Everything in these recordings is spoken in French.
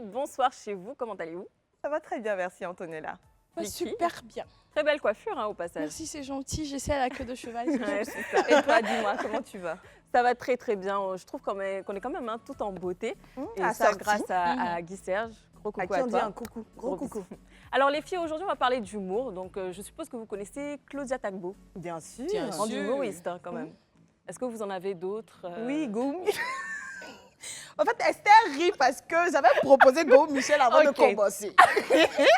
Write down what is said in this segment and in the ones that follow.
bonsoir chez vous, comment allez-vous? Ça va très bien, merci Antonella. Super bien. Très belle coiffure au passage. Merci, c'est gentil. J'essaie à la queue de cheval. Ouais, c'est ça. Et toi, dis-moi, comment tu vas? Ça va très très bien. Je trouve qu'on est quand même tout en beauté. Et ça, assorti. grâce à Guy Serge. Gros coucou À qui à on dit toi. un coucou, gros coucou. bisous. Alors les filles, aujourd'hui, on va parler d'humour. Donc je suppose que vous connaissez Claudia Tagbo. Bien sûr. Bien Grande sûr. humoriste quand même. Est-ce que vous en avez d'autres Oui, Goum. En fait, Esther rit parce que j'avais proposé Go Michel avant de commencer.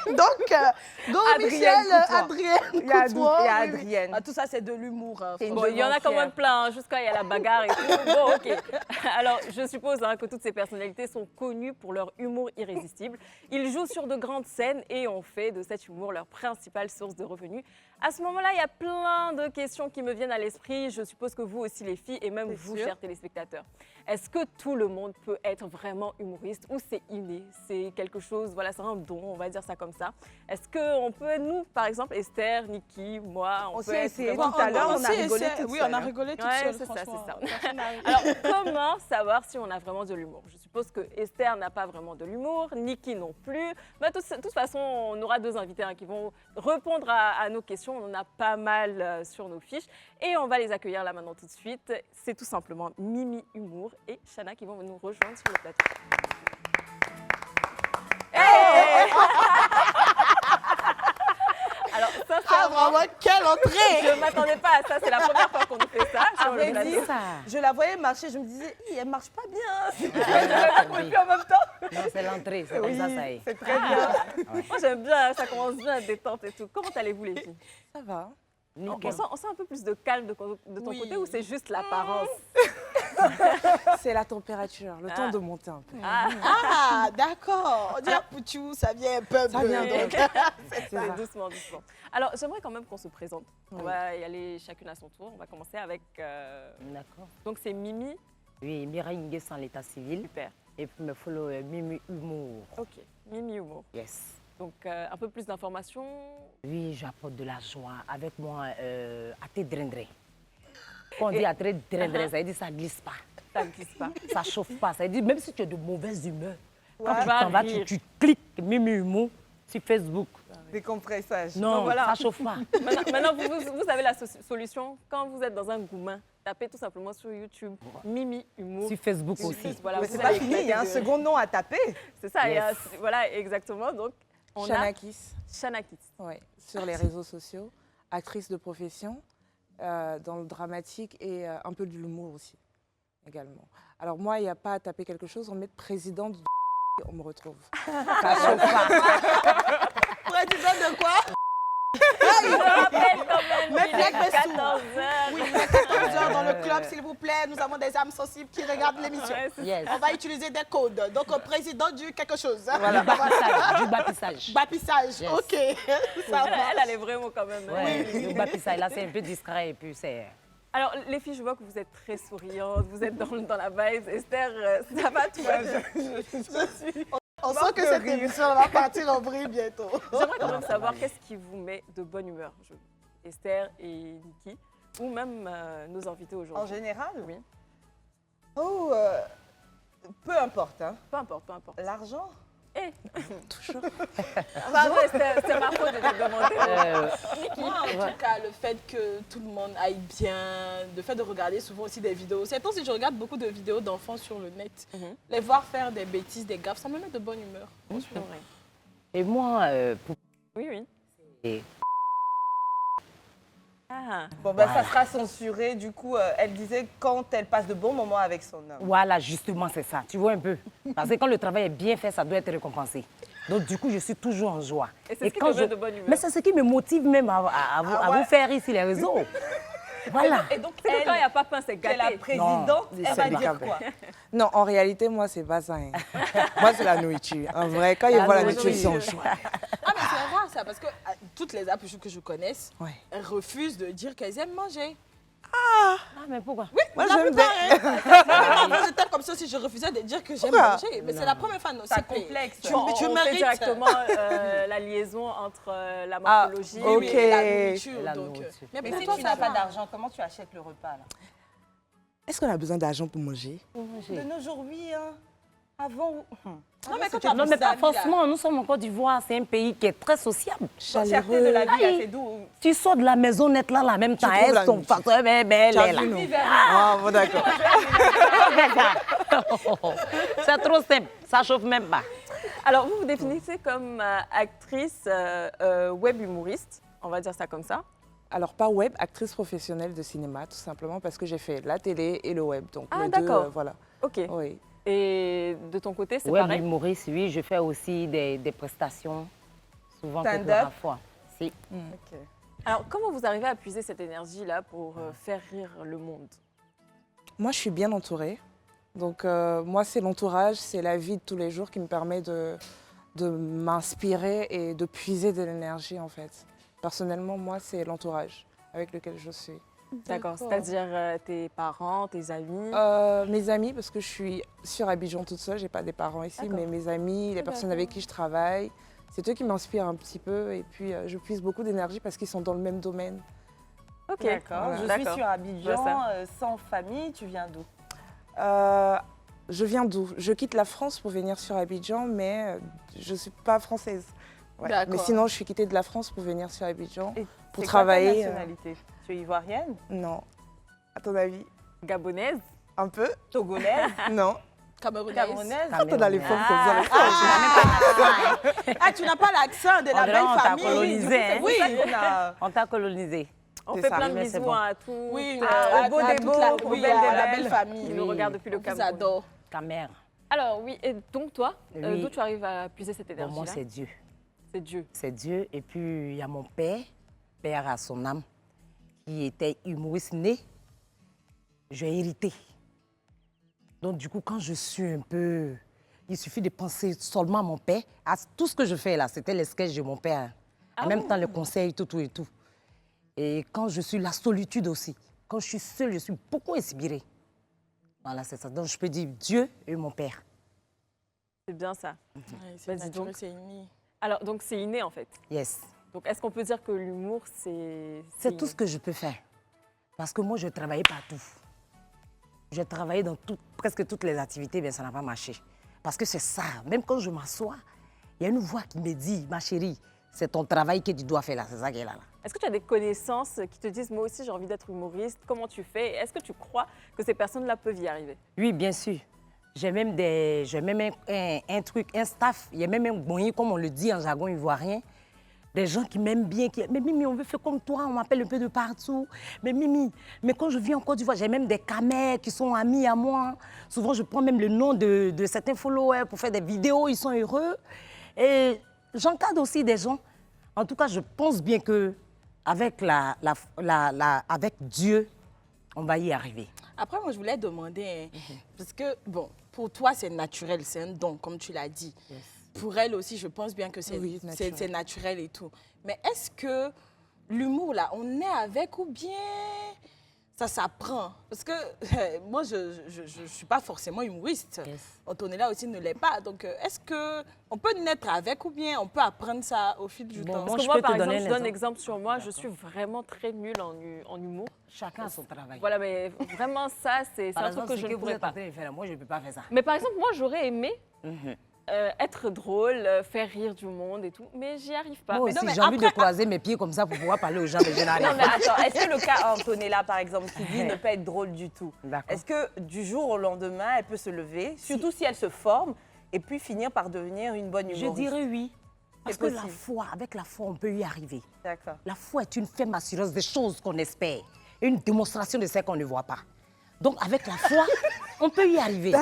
Donc, Go Adrienne Michel, Coutois. Adrienne Il y a Coutois, il y a oui, oui. Adrienne. Ah, tout ça, c'est de l'humour. Hein, Bon, il y en a quand même plein, hein, jusqu'à il y a la bagarre et tout. Bon, ok. Alors, je suppose que toutes ces personnalités sont connues pour leur humour irrésistible. Ils jouent sur de grandes scènes et ont fait de cet humour leur principale source de revenus. À ce moment-là, il y a plein de questions qui me viennent à l'esprit. Je suppose que vous aussi, les filles, et même vous, chers téléspectateurs. Est-ce que tout le monde peut être vraiment humoriste ou c'est inné? C'est quelque chose, voilà, c'est un don, on va dire ça comme ça. Est-ce qu'on peut, nous, par exemple, Esther, Niki, moi, on peut s'est être essayé vraiment- tout à l'heure, on a rigolé toutes Oui, seules, on a hein. rigolé toutes Ouais, seules, c'est ça, franchement. c'est ça. Personne n'a ri. Alors, comment savoir si on a vraiment de l'humour? Je suppose que Esther n'a pas vraiment de l'humour, Niki non plus. Mais de toute façon, on aura deux invités qui vont répondre à nos questions. On en a pas mal sur nos fiches. Et on va les accueillir là maintenant tout de suite. C'est tout simplement Mimi Humour et Chana qui vont nous rejoindre sur le plateau. Hey Alors, Ah, sincèrement, vraiment, quelle entrée! je ne m'attendais pas à ça. C'est la première fois qu'on nous fait ça sur le vrai plateau. dit, je la voyais marcher, je me disais, elle marche pas bien. Et puis en même temps, Non, c'est l'entrée, c'est comme ça, ça y est. c'est très bien. Moi, j'aime bien, ça commence bien à détente et tout. Comment allez-vous, les filles? Ça va. On sent un peu plus de calme de ton Oui. côté ou c'est juste l'apparence? C'est la température, le temps de monter un peu. Ah, d'accord. On dit à Pouchou, ça vient un peu. Ça vient donc. C'est doucement, doucement. Alors, j'aimerais quand même qu'on se présente. On va y aller chacune à son tour. On va commencer avec... D'accord. Donc, c'est Mimi. Oui, Mireille Nguessan, l'état civil. Super. Et puis, me follow Mimi Humour. OK. Mimi Humour. Yes. Donc, un peu plus d'informations. Oui, j'apporte de la joie. Avec moi, Athé Drendré. Quand on dit Athé Drendré, ça veut dire que ça ne glisse pas. Ça ne glisse pas. Ça ne chauffe pas. Ça veut dire même si tu es de mauvaise humeur, quand Ouais. tu t'en vas, Rire. tu cliques Mimi Humour sur Facebook. Décompressage. Non, voilà. ça ne chauffe pas. Maintenant, vous avez la solution. Quand vous êtes dans un goumin, tapez tout simplement sur YouTube Mimi Humour. Sur Facebook Juste, aussi. voilà, Mais vous c'est pas allez fini, il y a un éclater de- second nom à taper. C'est ça, Yes. voilà, exactement. Donc, on a Shanakis, Shanakis. ouais, sur les réseaux sociaux, actrice de profession, dans le dramatique et un peu de l'humour aussi, également. Alors moi, il n'y a pas à taper quelque chose, on met présidente du on me retrouve. Ça chauffe pas. Président de quoi? Je rappelle quand même Mais qu'il est Black Bessou. 14h. Oui, il est 14h dans le club, s'il vous plaît. Nous avons des âmes sensibles qui regardent l'émission. Ouais, c'est Yes. On va utiliser des codes. Donc, président du quelque chose. Du baptissage. Du baptissage. Baptissage. Yes. OK. Ça Elle, va. elle est vraiment quand même. Ouais, le baptissage, là, c'est un peu discret et puis c'est... Alors, les filles, je vois que vous êtes très souriantes, vous êtes dans la vibe. Esther, ça va, tout va bien. On sent que cette émission va partir en vrille bientôt. J'aimerais quand même savoir qu'est-ce qui vous met de bonne humeur, Esther et Niki, ou même nos invités En aujourd'hui. général, Oui, Oh, peu importe, hein. peu importe, peu importe. L'argent. Eh, Toujours. pardon, c'est ma faute de te demander. Moi, en tout cas, le fait que tout le monde aille bien, le fait de regarder souvent aussi des vidéos. C'est aussi, je regarde beaucoup de vidéos d'enfants sur le net. Mhm. Les voir faire des bêtises, des gaffes, ça me met de bonne humeur. C'est vrai. Et moi, pour... Oui, oui. Et- Ah, Bon, ben, Voilà. ça sera censuré. Du coup, elle disait quand elle passe de bons moments avec son homme. Voilà, justement, c'est ça. Tu vois un peu. Parce que quand le travail est bien fait, ça doit être récompensé. Donc, du coup, je suis toujours en joie. Et c'est ce qui te met de bonne humeur. Mais c'est ce qui me motive même à vous faire ici les réseaux. Voilà. Et donc, c'est que quand il n'y a pas pain, c'est elle est la gâté. présidente, Non, elle c'est va des dire câbles. quoi? Non, en réalité, moi, c'est pas ça. Hein. Moi, c'est la nourriture. En vrai, quand je vois la nourriture, c'est en choix. Ah, mais c'est rare ça, parce que toutes les apps que je connaisse, Ouais. elles refusent de dire qu'elles aiment manger. Ah, mais pourquoi? Moi, La j'aime plupart, bien. hein. Moi, j'étais comme ça si je refusais de dire que j'aime Pourquoi? manger. Mais c'est la première fois, non, C'est c'est complexe. Tu, On tu fait mérites. directement la liaison entre la Ah, morphologie ok. Et la nourriture. La donc, nourriture. Mais Mais pour si toi, tu ça n'as pas va. d'argent, comment tu achètes le repas là? Est-ce qu'on a besoin d'argent pour manger? De nos jours, oui. Hein. Avant. Non, mais quand tu as Non, plus mais pas d'amis, là, forcément. Nous sommes en Côte d'Ivoire. C'est un pays qui est très sociable. Cherté de la vie, là, c'est d'où? Tu sors de la maisonnette là, la même temps. trouves Elles la sont nuit. pas. Mais elle est là. Ah, bon, d'accord. C'est trop simple. Ça chauffe même pas. Alors, vous vous définissez comme actrice web humoriste, on va dire ça comme ça. Alors, pas web, actrice professionnelle de cinéma, tout simplement parce que j'ai fait la télé et le web. Donc, Ah, les deux, d'accord. voilà. Ok. Oui. Et de ton côté, c'est Ouais, pareil? Maurice, oui, je fais aussi des prestations, souvent Stand-up. quelques rares fois. Si. Alors, comment vous arrivez à puiser cette énergie-là pour faire rire le monde? Moi, je suis bien entourée. Donc, moi, c'est l'entourage, c'est la vie de tous les jours qui me permet de m'inspirer et de puiser de l'énergie, en fait. Personnellement, moi, c'est l'entourage avec lequel je suis. D'accord, c'est-à-dire tes parents, tes amis. Mes amis, parce que je suis sur Abidjan toute seule, j'ai pas des parents ici, D'accord. mais mes amis, les personnes avec qui je travaille, c'est eux qui m'inspirent un petit peu. Et puis, je puise beaucoup d'énergie parce qu'ils sont dans le même domaine. Ok, D'accord. Je suis D'accord. sur Je vois Abidjan, ça. sans famille. Tu viens d'où? Je viens d'où? Je quitte la France pour venir sur Abidjan, mais je ne suis pas française. Ouais. D'accord. Mais sinon, je suis quittée de la France pour venir sur Abidjan. Et Pour c'est travailler, Quoi ta nationalité? Tu es ivoirienne? Non. À ton avis? Gabonaise. Un peu? Togolaise? Non. Camerounaise. Camerounaise? Ah, t'as dans les formes comme ça. Ah, tu n'as pas l'accent de la On dirait belle on t'a famille. colonisé, hein. Oui. On a... On t'a colonisé. On C'est fait ça. plein de Mais c'est bisous bon. à tous. Oui, au beau des beaux, aux oui, belles à des la belles. belle famille. Qui nous regardent depuis le On vous Cameroun. adore. Ta mère. Alors oui, et donc toi, Oui. d'où tu arrives à puiser cette Pour énergie-là? moi, c'est Dieu. C'est Dieu. C'est Dieu. Et puis, il y a mon père, père à son âme, qui était humoriste né. J'ai hérité. Donc, du coup, quand je suis un peu... Il suffit de penser seulement à mon père. Tout ce que je fais là, c'était les sketchs de mon père. En même temps, les conseils, tout et tout. Et quand je suis la solitude aussi. Quand je suis seule, je suis beaucoup inspirée. Voilà, c'est ça. Donc, je peux dire Dieu et mon père. C'est bien ça. Ouais, c'est Vas-y naturel, donc. c'est inné. Alors, donc c'est inné en fait. Yes. Donc, est-ce qu'on peut dire que l'humour, c'est... C'est tout ce que je peux faire. Parce que moi, je travaillais partout. Je travaillais dans presque toutes les activités, mais ça n'a pas marché. Parce que c'est ça. Même quand je m'assois, il y a une voix qui me dit, ma chérie, c'est ton travail que tu dois faire là. C'est ça qui est là. Est-ce que tu as des connaissances qui te disent, moi aussi, j'ai envie d'être humoriste? Comment tu fais? Est-ce que tu crois que ces personnes-là peuvent y arriver? Oui, bien sûr. J'ai même un truc, un staff. Il y a même un moyen, comme on le dit en jargon ivoirien. Des gens qui m'aiment bien, mais Mimi, on veut faire comme toi, on m'appelle un peu de partout. Mais Mimi, mais quand je viens en Côte d'Ivoire, j'ai même des camers qui sont amis à moi. Souvent, je prends même le nom de certains followers pour faire des vidéos, ils sont heureux. Et j'encadre aussi des gens. En tout cas, je pense bien que avec avec Dieu, on va y arriver. Après, moi, je voulais demander, hein, parce que, bon, pour toi, c'est naturel, c'est un don, comme tu l'as dit. Pour elle aussi, je pense bien que c'est Oui, naturel. c'est naturel et tout. Mais est-ce que l'humour, là, on est avec ou bien ça s'apprend? Parce que moi, je ne suis pas forcément humoriste. Yes. Antonella aussi ne l'est pas. Donc, est-ce qu'on peut naître avec ou bien on peut apprendre ça au fil du Bon, temps? moi, Parce que je moi, peux par te exemple, donner je donne l'exemple. exemple sur moi, je suis vraiment très nulle en humour. Chacun a son travail. Voilà, mais vraiment ça, c'est Par un truc exemple, que ce je que ne vous pourrais êtes en pas. train de faire, moi, je ne peux pas faire ça. Mais par exemple, moi, j'aurais aimé être drôle, faire rire du monde et tout, mais j'y arrive pas. Moi Mais aussi, non, mais j'ai envie de croiser mes pieds comme ça pour pouvoir parler aux gens, mais je n'arrive Non, mais pas. attends, est-ce que le cas Antonella, par exemple, qui dit ne pas être drôle du tout, D'accord. est-ce que du jour au lendemain, elle peut se lever, surtout si elle se forme, et puis finir par devenir une bonne Je humoriste? dirais oui. Parce C'est que la possible. foi, avec la foi, on peut y arriver. D'accord. La foi est une ferme assurance des choses qu'on espère, une démonstration de ce qu'on ne voit pas. Donc, avec la foi, on peut y arriver.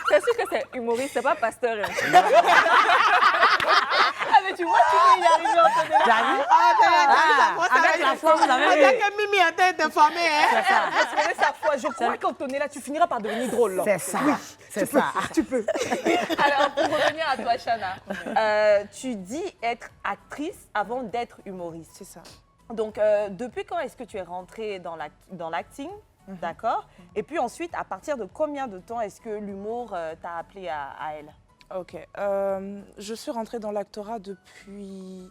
c'est sûr que c'est humoriste, c'est pas pasteur. Hein. Ah, mais tu vois, tu peux y arriver, Antonella. T'as vu? Avec la foi, vous avez vu. que Mimi a été formée, hein? C'est ça. Respecter sa foi. Je crois qu'Antonella, tu finiras par devenir drôle. là. C'est ça. C'est ça. Tu peux. Alors, pour revenir à toi, Chana, tu dis être actrice avant d'être humoriste. C'est ça. Donc, depuis quand est-ce que tu es rentrée dans l'acting? D'accord. Et puis ensuite, à partir de combien de temps est-ce que l'humour t'a appelé à elle? Ok. Je suis rentrée dans l'actorat depuis...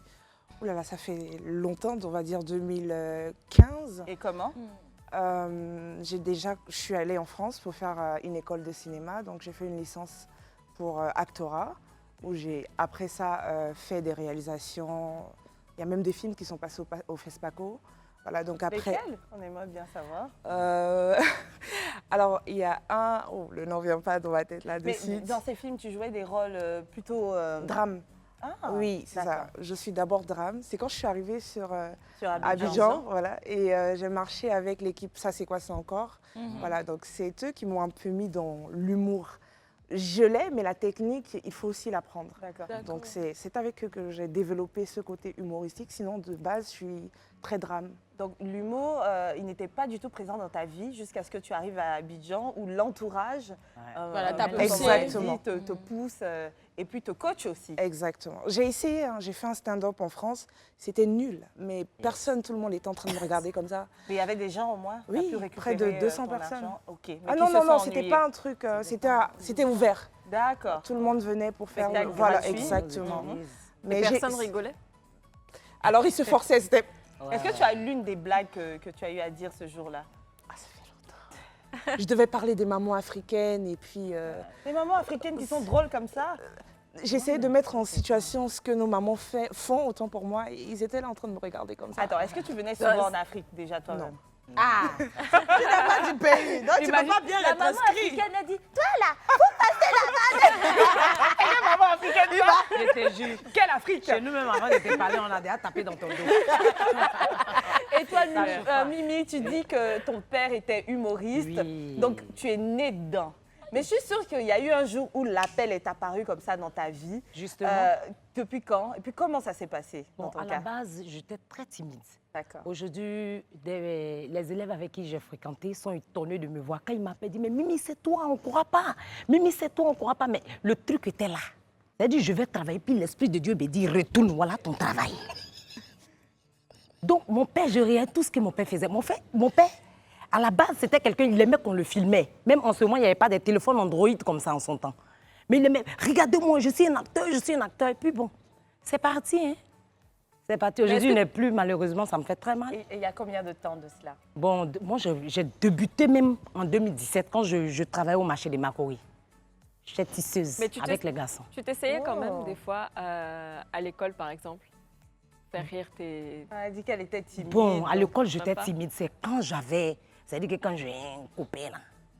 Ouh là là, ça fait longtemps, on va dire 2015. Et comment? Je suis allée en France pour faire une école de cinéma, donc j'ai fait une licence pour Actora, où j'ai après ça fait des réalisations. Il y a même des films qui sont passés au FESPACO. Voilà, donc après. Lesquels? On aimerait bien savoir. Alors, il y a un. Oh, le nom ne vient pas dans ma tête là de Mais suite. dans ces films, tu jouais des rôles plutôt... Drame. Ah, Oui, c'est ça. d'accord. Je suis d'abord drame. C'est quand je suis arrivée sur Sur Abidjan, voilà, et j'ai marché avec l'équipe Ça c'est quoi ça encore. Voilà, donc c'est eux qui m'ont un peu mis dans l'humour. Je l'ai, mais la technique, il faut aussi l'apprendre. D'accord. Donc c'est avec eux que j'ai développé ce côté humoristique. Sinon, de base, je suis très drame. Donc l'humour, il n'était pas du tout présent dans ta vie jusqu'à ce que tu arrives à Abidjan où l'entourage Voilà, t'a poussé. Exactement. te pousse et puis te coach aussi. Exactement. J'ai essayé, hein, j'ai fait un stand-up en France. C'était nul, mais personne, tout le monde était en train de me regarder comme ça. Mais il y avait des gens au moins? Oui, T'as pu près de récupérer, 200 ton personnes. argent? Ok. Mais Ah qui non, se non, sont non, c'était ennuyés. pas un truc, c'était ouvert. D'accord. Tout le monde venait pour faire. Spectacle Voilà, gratuit. exactement. Mais j'ai- personne rigolait. Alors, ils se forçaient, c'était. Est-ce que tu as l'une des blagues que tu as eu à dire ce jour-là? Ah, ça fait longtemps. Je devais parler des mamans africaines et puis Les mamans africaines qui sont drôles comme ça? j'essayais de mettre en situation ce que nos mamans font, autant pour moi. Et ils étaient là en train de me regarder comme ça. Attends, est-ce que tu venais souvent en Afrique déjà toi-même? Ah Tu n'as pas du pays, non, tu ne peux pas bien La être maman inscrit. africaine a dit, toi là, maman africaine dit va. Je te jure. Quelle Afrique? Chez nous, même avant de te parler, on a déjà tapé dans ton dos. Et toi, Mimi, tu dis que ton père était humoriste, Oui. donc tu es née dedans. Mais je suis sûre qu'il y a eu un jour où l'appel est apparu comme ça dans ta vie. Justement. Depuis quand? Et puis comment ça s'est passé dans Bon, ton à la cas? base, j'étais très timide. D'accord. Aujourd'hui, les élèves avec qui j'ai fréquenté sont étonnés de me voir. Quand ils m'appellent, ils disent, mais Mimi, c'est toi, on ne croit pas. Mimi, c'est toi, on ne croit pas. Mais le truc était là. C'est-à-dire, je vais travailler, puis l'Esprit de Dieu me dit, retourne, voilà ton travail. Donc, mon père, je riais tout ce que mon père faisait. Mon père, à la base, c'était quelqu'un, il aimait qu'on le filmait. Même en ce moment, il n'y avait pas de téléphone Android comme ça en son temps. Mais il aimait, regardez-moi, je suis un acteur, je suis un acteur. Et puis bon, c'est parti, hein. C'est parti. Aujourd'hui, il n'est plus, malheureusement, ça me fait très mal. Et il y a combien de temps de cela? Bon, moi, j'ai débuté même en 2017 quand je travaillais au marché des Macoris. J'étais tisseuse Mais tu avec les garçons. Tu t'essayais quand Oh. même des fois à l'école, par exemple, faire rire tes... Elle a dit qu'elle était timide. Bon, à l'école, même j'étais pas. timide. C'est quand j'avais... C'est-à-dire que quand j'ai un copain, là,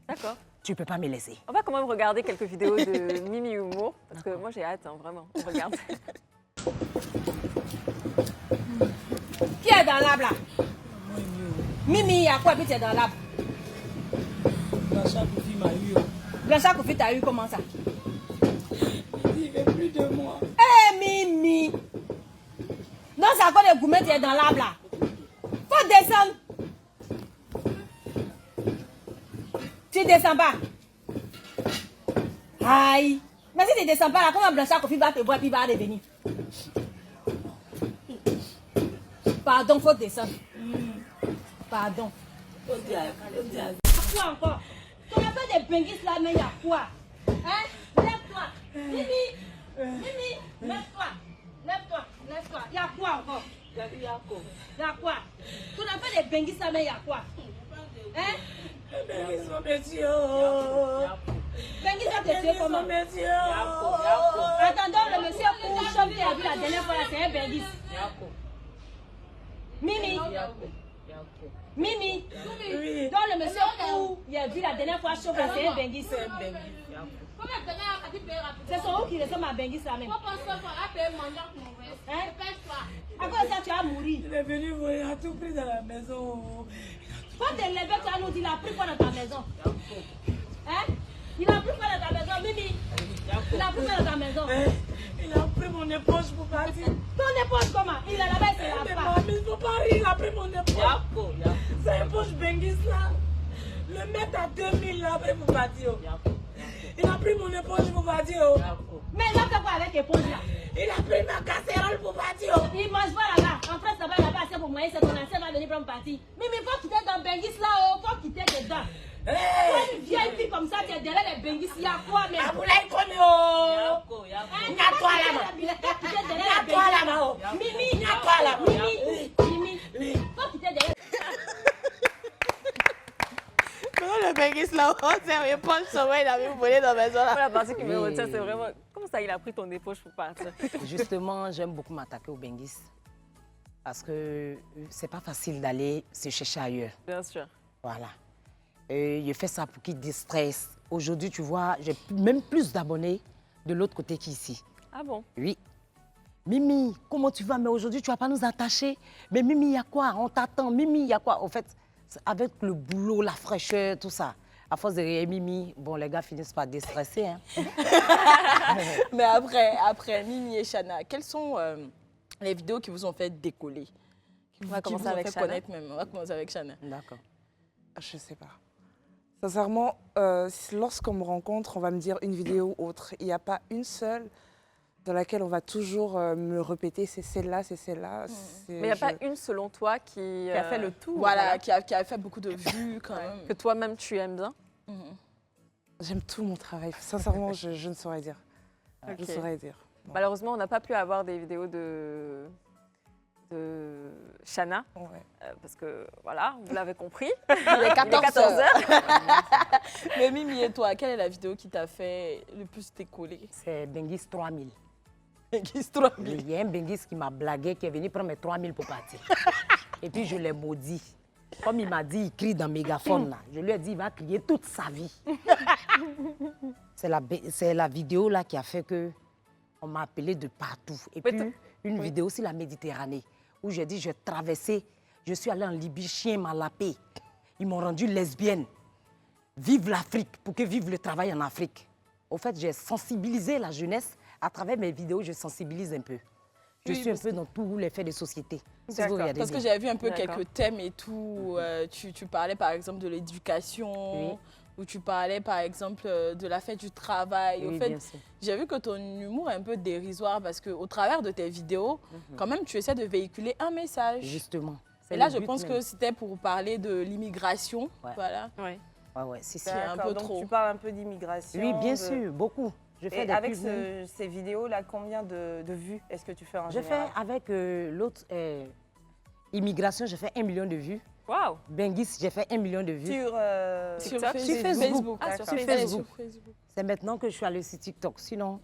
D'accord. tu ne peux pas me laisser. On va quand même regarder quelques vidéos de Mimi Humour, parce que moi j'ai hâte, hein, vraiment. On regarde. Qui est dans l'arbre là? Mimi, il y a quoi puis tu es dans l'arbre? Blanchard Koufi m'a eu. Blanchard Koufi t'a eu comment ça? Il veut plus de moi. Eh Mimi! Non, c'est à cause de Gourmet, tu es dans l'arbre là. Faut descendre. Tu descends pas. Aïe. Mais si tu descends pas là, comment Blanchard Koufi va te voir puis va revenir? Pardon, faut descendre. Pardon. Quoi encore? Tu as fait des benguis là, mais il y a quoi? Hein? Lève-toi. Mimi. Mimi, lève-toi. Lève-toi. Lève-toi. Il y a quoi encore? Il y a quoi? Tu as fait des benguis là, mais il y a quoi? Hein? Benguis sont messieurs. Benguis va te tuer comment? Messieurs. Attendons, le monsieur Pouchon qui a vu la dernière fois là, c'est un benguis. Mimi. Mimi. Oui. Donc le monsieur où il a vu la dernière fois chauffe, c'est un benguis. C'est son où qui ressemble à benguis là même. Hein? À cause de ça, tu as mouru. Il est venu voler à tout prix dans la maison. Faut te lever, tu vas nous dire, il a pris quoi dans ta maison? Hein? Il a pris quoi dans ta maison, Mimi? Il a pris quoi dans ta maison? Il a pris mon éponge pour partir. Ton éponge comment? Il est là-bas, c'est Mais là-bas. mamie, il faut pas rire, il a pris mon éponge. C'est éponge Benguis là. Le mettre à 2000 là, après pour partir. Il a pris mon éponge pour partir. Mais il a fait quoi avec éponge là? Il a pris ma casserole pour partir. Il mange pas là-bas. En France, là-bas, c'est pour moyen, c'est ton ancien va venir prendre parti. Mais faut quitter dans Benguis là, oh, faut quitter dedans. Toi, une vieille fille comme ça, tu es derrière les Benguis, il y a quoi même? Aboulaye Kone oh. Hein? Nyatwa là-bas. Il faut quitter derrière les Nyatwa Benguis. là-bas. Mimi, Nyatwa là-bas. Mimi, faut quitter derrière. Maintenant, les Bengis là, on s'est pas il avait volé dans la maison là. La partie qui me Oui. retient, c'est vraiment comment ça, il a pris ton épaule pour partir. Justement, j'aime beaucoup m'attaquer au Benguis. Parce que c'est pas facile d'aller se chercher ailleurs. Bien sûr. Voilà. Je fais ça pour qu'il déstresse. Aujourd'hui, tu vois, j'ai même plus d'abonnés de l'autre côté qu'ici. Ah bon? Oui. Mimi, comment tu vas? Mais aujourd'hui, tu vas pas nous attacher. Mais Mimi, il y a quoi? On t'attend. Mimi, il y a quoi? En fait, avec le boulot, la fraîcheur, tout ça, à force de rire Mimi, bon, les gars finissent par déstresser. Hein. Mais après, Mimi et Chana, quelles sont les vidéos qui vous ont fait décoller? On va commencer avec fait Chana. connaître même. On va commencer avec Chana. D'accord. Je sais pas. Sincèrement, lorsqu'on me rencontre, on va me dire une vidéo ou autre. Il n'y a pas une seule dans laquelle on va toujours me répéter c'est celle-là, c'est celle-là. Mais il n'y a pas une selon toi qui Qui a fait le tout. Voilà, qui a fait beaucoup de vues quand même. que toi-même tu aimes bien. J'aime tout mon travail. Sincèrement, je ne saurais dire. Je ne Ok. saurais dire. Malheureusement, on n'a pas pu avoir des vidéos de Chana, Ouais. parce que voilà, vous l'avez compris. Il est 14 14 heures. Mais Mimi et toi, quelle est la vidéo qui t'a fait le plus décoller? C'est Benguis 3000. Bengis 3 000. Il y a un Benguis qui m'a blagué, qui est venu prendre mes 3000 pour partir. Et puis je l'ai maudit. Comme il m'a dit, il crie dans le mégaphone là. Je lui ai dit, il va crier toute sa vie. C'est la vidéo là qui a fait que on m'a appelé de partout. Et Mais puis une vidéo sur la Méditerranée où j'ai dit, je traversais, je suis allée en Libye, chien m'a lapé. Ils m'ont rendue lesbienne. Vive l'Afrique, pour que vive le travail en Afrique. Au fait, j'ai sensibilisé la jeunesse. À travers mes vidéos, je sensibilise un peu. Je suis un peu dans tous les faits de société. Si vous regardez Parce que bien. j'avais vu un peu D'accord. quelques thèmes et tout. Tu parlais par exemple de l'éducation, Oui. ou tu parlais par exemple de la fête du travail. Oui, Au fait, bien sûr. j'ai vu que ton humour est un peu dérisoire parce qu'au travers de tes vidéos, quand même, tu essaies de véhiculer un message. Justement. C'est Et là, le je but pense même. que c'était pour parler de l'immigration. Ouais. Voilà. Ouais. Ouais, ouais, si, si. C'est un D'accord, peu donc trop. tu parles un peu d'immigration. Oui, bien de- sûr, beaucoup. Je fais Et des avec pubs même. ces vidéos-là, combien de vues est-ce que tu fais en Je général? fais avec l'autre immigration, j'ai fait 1 million de vues. Waouh. Benguis, j'ai fait 1 million de vues. Sur, Sur TikTok, Facebook. Ah, sur D'accord. Facebook. C'est maintenant que je suis allée sur TikTok. Sinon,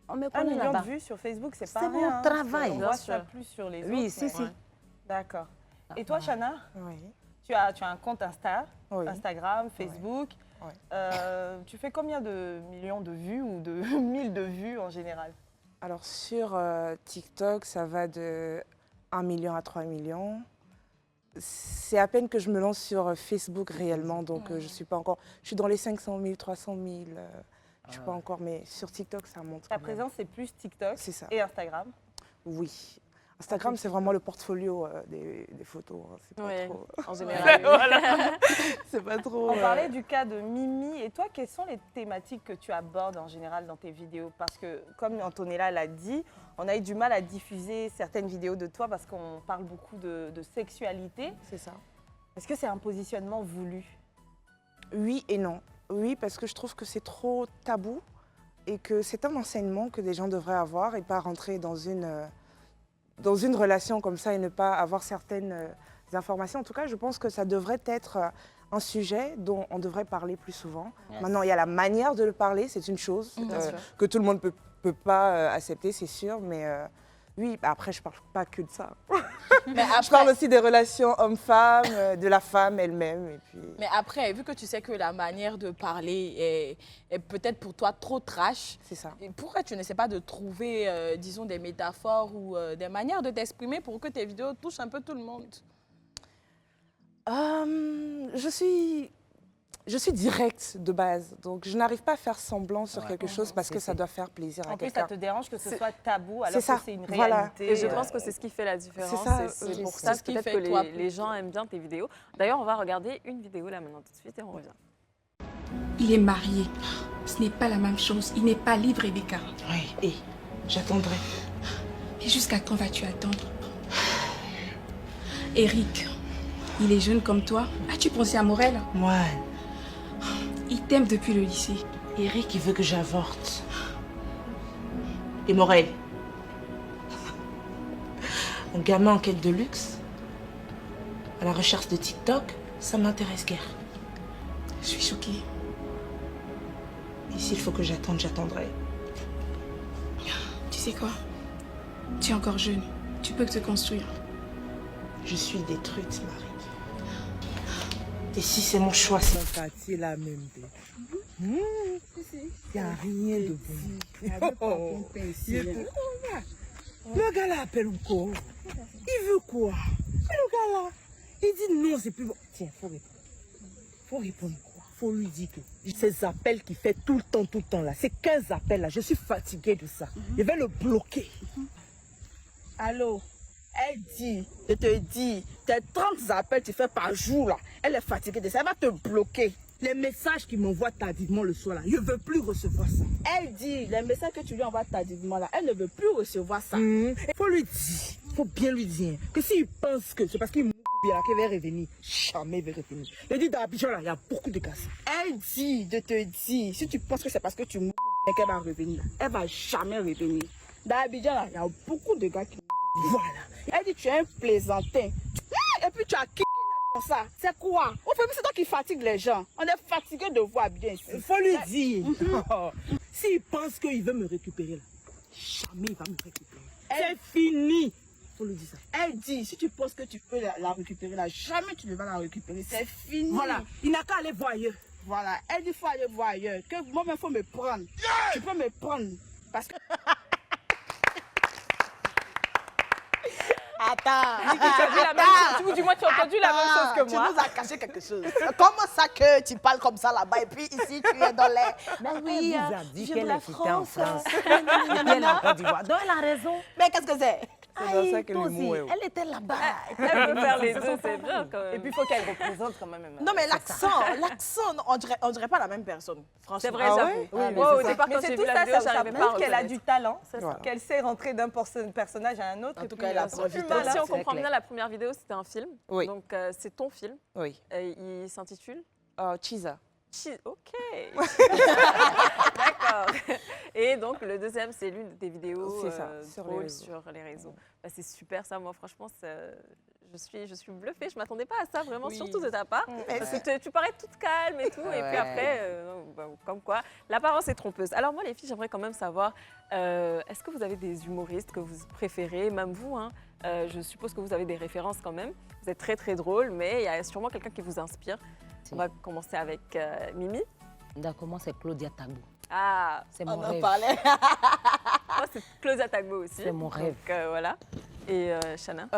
on me 1 connaît million là-bas. de vues sur Facebook, c'est C'est pas mon rien. hein. travail. On Bien voit sûr. ça plus sur les autres. Oui, si, mais- si. Ouais. D'accord. Et toi, Chana, Oui. tu as un compte Oui. Instagram, Facebook. Ouais. Tu fais combien de millions de vues ou de 1000 de vues en général? Alors sur TikTok, ça va de 1 million à 3 millions. C'est à peine que je me lance sur Facebook réellement, donc je suis pas encore. Je suis dans les 500 000, 300 000. Je suis pas encore, mais sur TikTok, ça monte. Ta quand même. présence, c'est plus TikTok C'est ça. et Instagram. Oui. Instagram, c'est vraiment le portfolio des photos. hein. C'est pas Ouais. trop. En général. C'est pas trop. On parlait du cas de Mimi. Et toi, quelles sont les thématiques que tu abordes en général dans tes vidéos? Parce que, comme Antonella l'a dit, on a eu du mal à diffuser certaines vidéos de toi parce qu'on parle beaucoup de sexualité. C'est ça. Est-ce que c'est un positionnement voulu? Oui et non. Oui, parce que je trouve que c'est trop tabou et que c'est un enseignement que les gens devraient avoir et pas rentrer dans une relation comme ça et ne pas avoir certaines informations. En tout cas, je pense que ça devrait être un sujet dont on devrait parler plus souvent. Yes. Maintenant, il y a la manière de le parler, c'est une chose Bien sûr. que tout le monde ne peut pas accepter, c'est sûr, mais oui, après, je ne parle pas que de ça. Mais Je parle après, aussi des relations homme-femme, de la femme elle-même. Et puis... mais après, vu que tu sais que la manière de parler est peut-être pour toi trop trash, C'est ça. et pourquoi tu n'essaies pas de trouver, disons, des métaphores ou des manières de t'exprimer pour que tes vidéos touchent un peu tout le monde? Je suis directe de base, donc je n'arrive pas à faire semblant sur Ouais. quelque chose parce que ça doit faire plaisir à En plus, ça quelqu'un. te dérange que ce C'est- soit tabou alors c'est ça, que c'est une voilà. réalité. Et je pense que c'est ce qui fait la différence. ça, et c'est oui, pour c'est ça ce qui peut-être fait que que toi, les gens aiment bien tes vidéos. D'ailleurs, on va regarder une vidéo là maintenant tout de suite et on revient. Il est marié. Ce n'est pas la même chose. Il n'est pas libre, Rebecca. Oui, et j'attendrai. Et jusqu'à quand vas-tu attendre? Eric, il est jeune comme toi. As-tu pensé à Morel? Moi, Il t'aime depuis le lycée. Eric, il veut que j'avorte. Et Morel, un gamin en quête de luxe, à la recherche de TikTok, ça m'intéresse guère. Je suis choquée. Et s'il faut que j'attende, j'attendrai. Tu sais quoi? Tu es encore jeune. Tu peux te construire. Je suis détruite, Marie. Et si c'est mon choix, c'est... Mon quartier là même. Il n'y a rien de bon. Le gars là appelle encore. Il veut quoi? Le gars là, il dit non, c'est plus bon. Tiens, faut répondre. Faut répondre quoi? Faut lui dire que ces appels qu'il fait tout le temps là, ces 15 appels là, je suis fatiguée de ça. Je vais le bloquer. Allô? Elle dit, je te dis, tes 30 appels que tu fais par jour là, elle est fatiguée de ça, elle va te bloquer. Les messages qu'il m'envoie tardivement le soir là, je ne veux plus recevoir ça. Elle dit, les messages que tu lui envoies tardivement là, elle ne veut plus recevoir ça. Il faut lui dire, faut bien lui dire que s'il pense que c'est parce qu'il bien qu'il va revenir, jamais il va revenir. Il dit dans Abidjan là, il y a beaucoup de gaz. Elle dit, je te dis, si tu penses que c'est parce que tu bien qu'elle va revenir, elle va jamais revenir. Dans Abidjan là, il y a beaucoup de gars qui voilà. Elle dit, tu es un plaisantin. Et puis tu as quitté comme ça. C'est quoi? Au fait, c'est toi qui fatigue les gens. On est fatigué de voir bien ici. Il faut lui dire. S'il pense qu'il veut me récupérer là, jamais il va me récupérer. C'est fini. Il faut lui dire ça. Elle dit, si tu penses que tu peux la récupérer là, jamais tu ne vas la récupérer. C'est fini. Voilà. Il n'a qu'à aller voir ailleurs. Voilà. Elle dit, il faut aller voir ailleurs. Que moi-même, il faut me prendre. Tu peux me prendre. Parce que... Attends, Ou du moins, tu as entendu la même chose que moi. Tu nous as caché quelque chose. Comment ça que tu parles comme ça là-bas et puis ici tu es dans les... Mais oui, elle vous a dit je viens qu'elle de la est quittée en France. France. Elle est en Côte d'Ivoire. Donc elle a raison. Mais qu'est-ce que c'est? C'est dans ça que toi l'humour aussi, est. elle était là-bas. Elle peut faire les deux, c'est bien quand même. Et puis, il faut qu'elle représente quand même. Non mais l'accent, non, on dirait pas la même personne. Franchement. C'est vrai, Ah j'avoue. ouais? Oui, mais Moi, au c'est ça. départ, Mais quand c'est j'ai tout vu la ça, vidéo, ça j'arrivais pas à prouve qu'elle a reconnaître. du talent, Voilà. qu'elle sait rentrer d'un personnage à un autre. En et tout puis, cas, elle a c'est preuve plus du mal, talent. Si on C'est comprend clair. bien, la première vidéo, c'était un film. Oui. Donc, c'est ton film. Oui. Il s'intitule Chisa. Ok. D'accord. Et donc, le deuxième, c'est l'une de tes vidéos C'est ça, sur les drôles réseaux. sur les réseaux. Bah, c'est super ça, moi, franchement, je suis bluffée. Je ne m'attendais pas à ça, vraiment, Oui. surtout de ta part. Parce Ouais. que tu parais toute calme et tout. Et puis Ouais. après, comme quoi, l'apparence est trompeuse. Alors moi, les filles, j'aimerais quand même savoir, est-ce que vous avez des humoristes que vous préférez, même vous, hein? Je suppose que vous avez des références quand même. Vous êtes très, très drôle, mais il y a sûrement quelqu'un qui vous inspire. Si. On va commencer avec Mimi. D'accord, moi, c'est Claudia Tagbo. Ah, C'est On mon en rêve. parlait. moi, c'est Claudia Tagbo aussi. C'est mon rêve. Donc, voilà. Et Chana,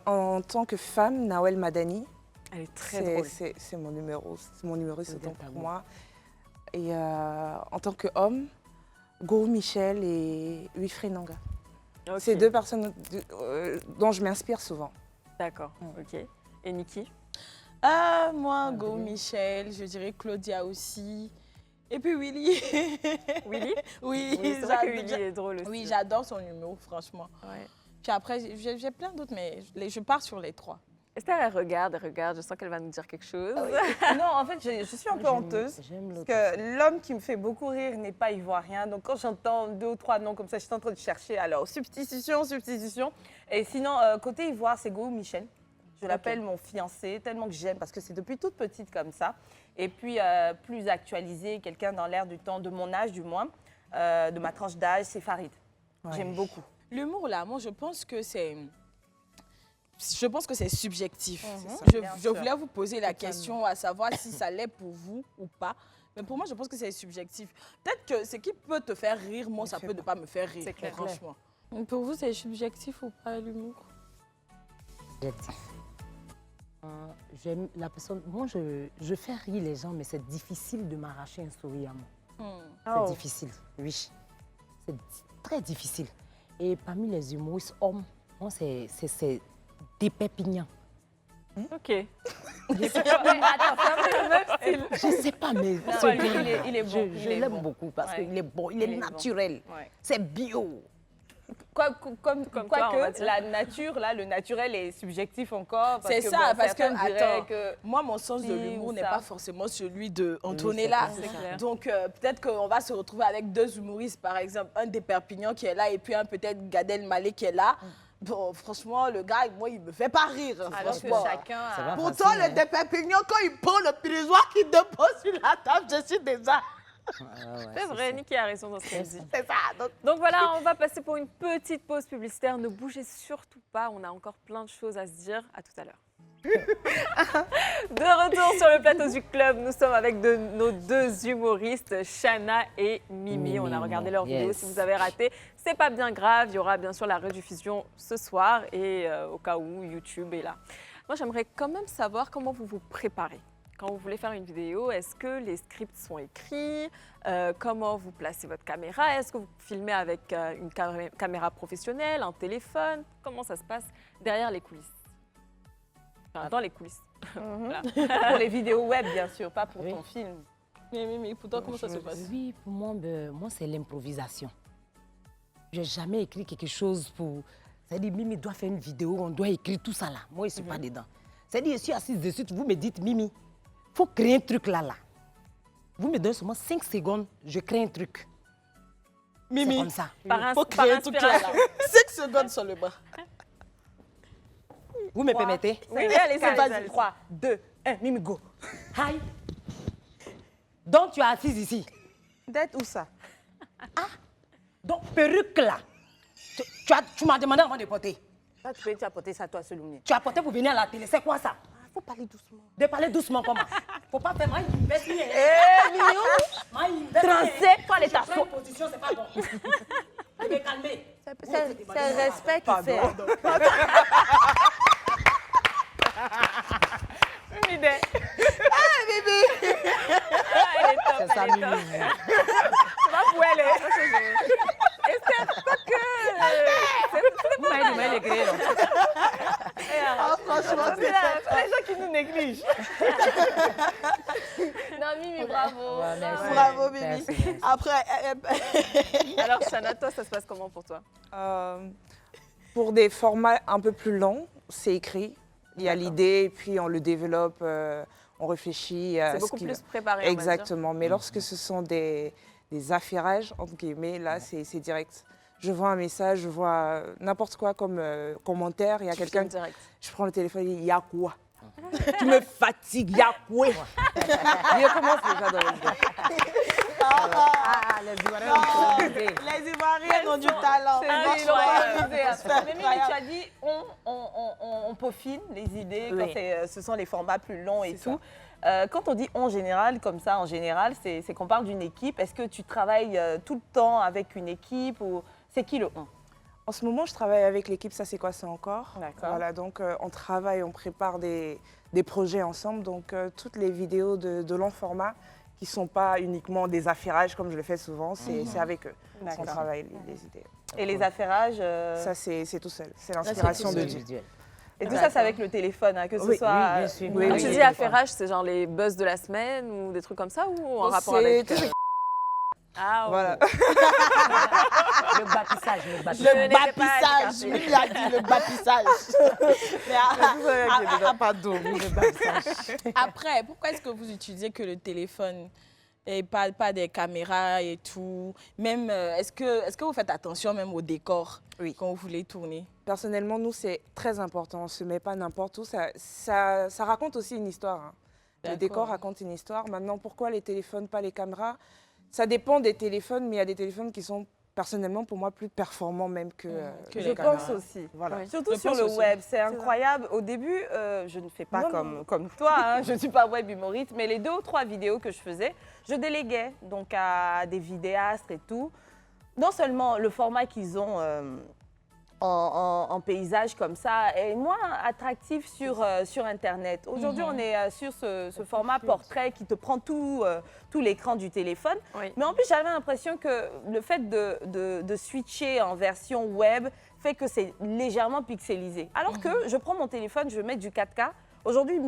En tant que femme, Nawel Madani, elle est très drôle. c'est mon numéro. C'est mon numéro, c'est Claudia donc pour Tagbo. moi. Et en tant qu'homme, Goro Michel et Wilfried Nanga. Ok, C'est deux personnes dont je m'inspire souvent. D'accord, ok. Et Niki? Moi, Go Michel, je dirais Claudia aussi. Et puis Willy. Willy? Oui, Oui, c'est vrai que Willy est drôle aussi. Oui, j'adore son humour, franchement. Ouais. Puis après, j'ai plein d'autres, mais je pars sur les trois. Esther, elle regarde, je sens qu'elle va nous dire quelque chose. Non, en fait, je suis un peu honteuse. J'aime Parce l'autre. que l'homme qui me fait beaucoup rire n'est pas ivoirien. Donc, quand j'entends 2 ou 3 noms comme ça, je suis en train de chercher. Alors, substitution. Et sinon, côté ivoire, c'est Go Michel. Je l'appelle mon fiancé, tellement que j'aime, parce que c'est depuis toute petite comme ça. Et puis, plus actualisé, quelqu'un dans l'air du temps, de mon âge du moins, de ma tranche d'âge, c'est Farid. J'aime beaucoup. L'humour, là, moi, je pense que c'est subjectif. Bien Je sûr. voulais vous poser la question à savoir si ça l'est pour vous ou pas. Mais pour moi, je pense que c'est subjectif. Peut-être que ce qui peut te faire rire, moi, ça peut ne pas me faire rire, C'est clair. franchement. Pour vous, c'est subjectif ou pas l'humour? Objectif. J'aime la personne. Moi, je fais rire les gens, mais c'est difficile de m'arracher un sourire à moi. C'est difficile, oui. C'est très difficile. Et parmi les humoristes hommes, moi, c'est des pépiniens. Ok. Je sais pas, mais ce lui, gars, il est bon, Je il est l'aime bon. beaucoup parce Ouais. qu'il est bon, il Il est est bon. naturel. Ouais. C'est bio. Comme toi, on va Quoique, dire. la nature, là, le naturel est subjectif encore. parce C'est que, ça, bon, parce que, certains diraient attends, que moi, mon sens de si l'humour ou n'est ça. pas forcément celui de Antonella. c'est clair. Donc, peut-être qu'on va se retrouver avec deux humoristes, par exemple, un des Perpignan qui est là et puis un peut-être Gad Elmaleh qui est là. bon, franchement, le gars, moi, il me fait pas rire. Alors que franchement. chacun a... Pourtant, le dépépignon, quand il prend le prisoire qui dépose sur la table, je suis déjà... C'est vrai, Niki a raison dans ce qu'elle dit. C'est ça. Donc voilà, on va passer pour une petite pause publicitaire. Ne bougez surtout pas, on a encore plein de choses à se dire. À tout à l'heure. De retour sur le plateau du club, nous sommes avec nos deux humoristes, Chana et Mimi. On a regardé leur vidéo. Si vous avez raté, c'est pas bien grave. Il y aura bien sûr la rediffusion ce soir et au cas où YouTube est là. Moi, j'aimerais quand même savoir comment vous vous préparez. Quand vous voulez faire une vidéo, est-ce que les scripts sont écrits? Comment vous placez votre caméra? Est-ce que vous filmez avec une caméra professionnelle, un téléphone? Comment ça se passe derrière les coulisses? Enfin, dans les coulisses. Voilà. Pour les vidéos web, bien sûr, pas pour ton film. Mais pour toi, comment ça se passe? Oui, pour moi, moi c'est l'improvisation. Je n'ai jamais écrit quelque chose pour... C'est-à-dire, Mimi doit faire une vidéo, on doit écrire tout ça là. Moi, je ne suis pas dedans. C'est-à-dire, je suis assise dessus, vous me dites, Mimi, il faut créer un truc là. Vous me donnez seulement 5 secondes, je crée un truc. Mimi, c'est comme ça. il faut créer un truc là. 5 secondes sur le bras. Vous me permettez? Oui, allez, vas-y. 3, 2, 1, Mimi, go. Hi. Donc, tu es assise ici. D'être où ça? Donc, perruque là. Tu m'as demandé avant de porter. Ça, tu as porté ça, toi, Seloumi. Tu as porté pour venir à la télé. C'est quoi ça? Faut parler doucement. De parler doucement comment? Faut pas faire mal. Eh, Mignon! Transé, toi, les tasseaux. Position, c'est pas bon. Faut me calmer. C'est le respect qui fait. Une idée. Ah, Bibi! Elle est top, C'est ça, elle est top. Mimi. Tu vas où elle est? Et c'est pas que... Vous m'avez demandé d'écrire, non? Franchement, c'est les gens qui nous négligent. Non, Mimi, bravo. Ouais, merci. Bravo, Mimi. Merci. Après, Alors, Chana, toi, ça se passe comment pour toi? Pour des formats un peu plus longs, c'est écrit. Il y a l'idée, et puis on le développe, on réfléchit. C'est beaucoup plus préparé, on va dire. Exactement. Mais lorsque ce sont des affairages, entre guillemets, là, c'est direct. Je vois un message, je vois n'importe quoi comme commentaire. Il y a quelqu'un. Je prends le téléphone, il y a quoi? Tu me fatigues, il y a quoi? Je commence déjà dans le jeu. les Ivoiriens ont du talent. Mais Mimi, tu as dit on peaufine les idées quand ce sont les formats plus longs et tout. Quand on dit en général, comme ça, en général, c'est qu'on parle d'une équipe. Est-ce que tu travailles tout le temps avec une équipe ou c'est qui le on? En ce moment, je travaille avec l'équipe Ça c'est quoi ça encore. D'accord. Voilà, donc on travaille, on prépare des projets ensemble. Donc toutes les vidéos de long format qui ne sont pas uniquement des affairages comme je le fais souvent, c'est avec eux qu'on travaille les idées. Et les affairages Ça c'est tout seul, c'est l'inspiration de Dieu. Et tout ça, c'est avec le téléphone, hein, que ce soit... Oui, bien sûr. Quand tu dis affairage, c'est genre les buzz de la semaine ou des trucs comme ça ou en rapport avec... Ah, voilà. Le bâtissage, le bâtissage. Le bâtissage, il a dit le bâtissage. Mais pardon. après, pourquoi est-ce que vous utilisez que le téléphone et pas des caméras et tout? Même, est-ce que vous faites attention même au décor quand vous voulez tourner? Personnellement, nous, c'est très important. On ne se met pas n'importe où. Ça raconte aussi une histoire. Hein. Le décor raconte une histoire. Maintenant, pourquoi les téléphones, pas les caméras? Ça dépend des téléphones, mais il y a des téléphones qui sont personnellement pour moi plus performants même que les caméras. Je pense aussi. Voilà. Oui. Surtout sur le web, c'est incroyable. Au début, je ne fais pas comme toi, hein. Je ne suis pas web humoriste, mais les 2 ou 3 vidéos que je faisais, je déléguais donc à des vidéastes et tout. Non seulement le format qu'ils ont en paysage comme ça est moins attractif sur Internet. Aujourd'hui, on est sur ce format portrait qui te prend tout l'écran du téléphone. Oui. Mais en plus, j'avais l'impression que le fait de switcher en version web fait que c'est légèrement pixelisé. Alors que je prends mon téléphone, je vais mettre du 4K. Aujourd'hui,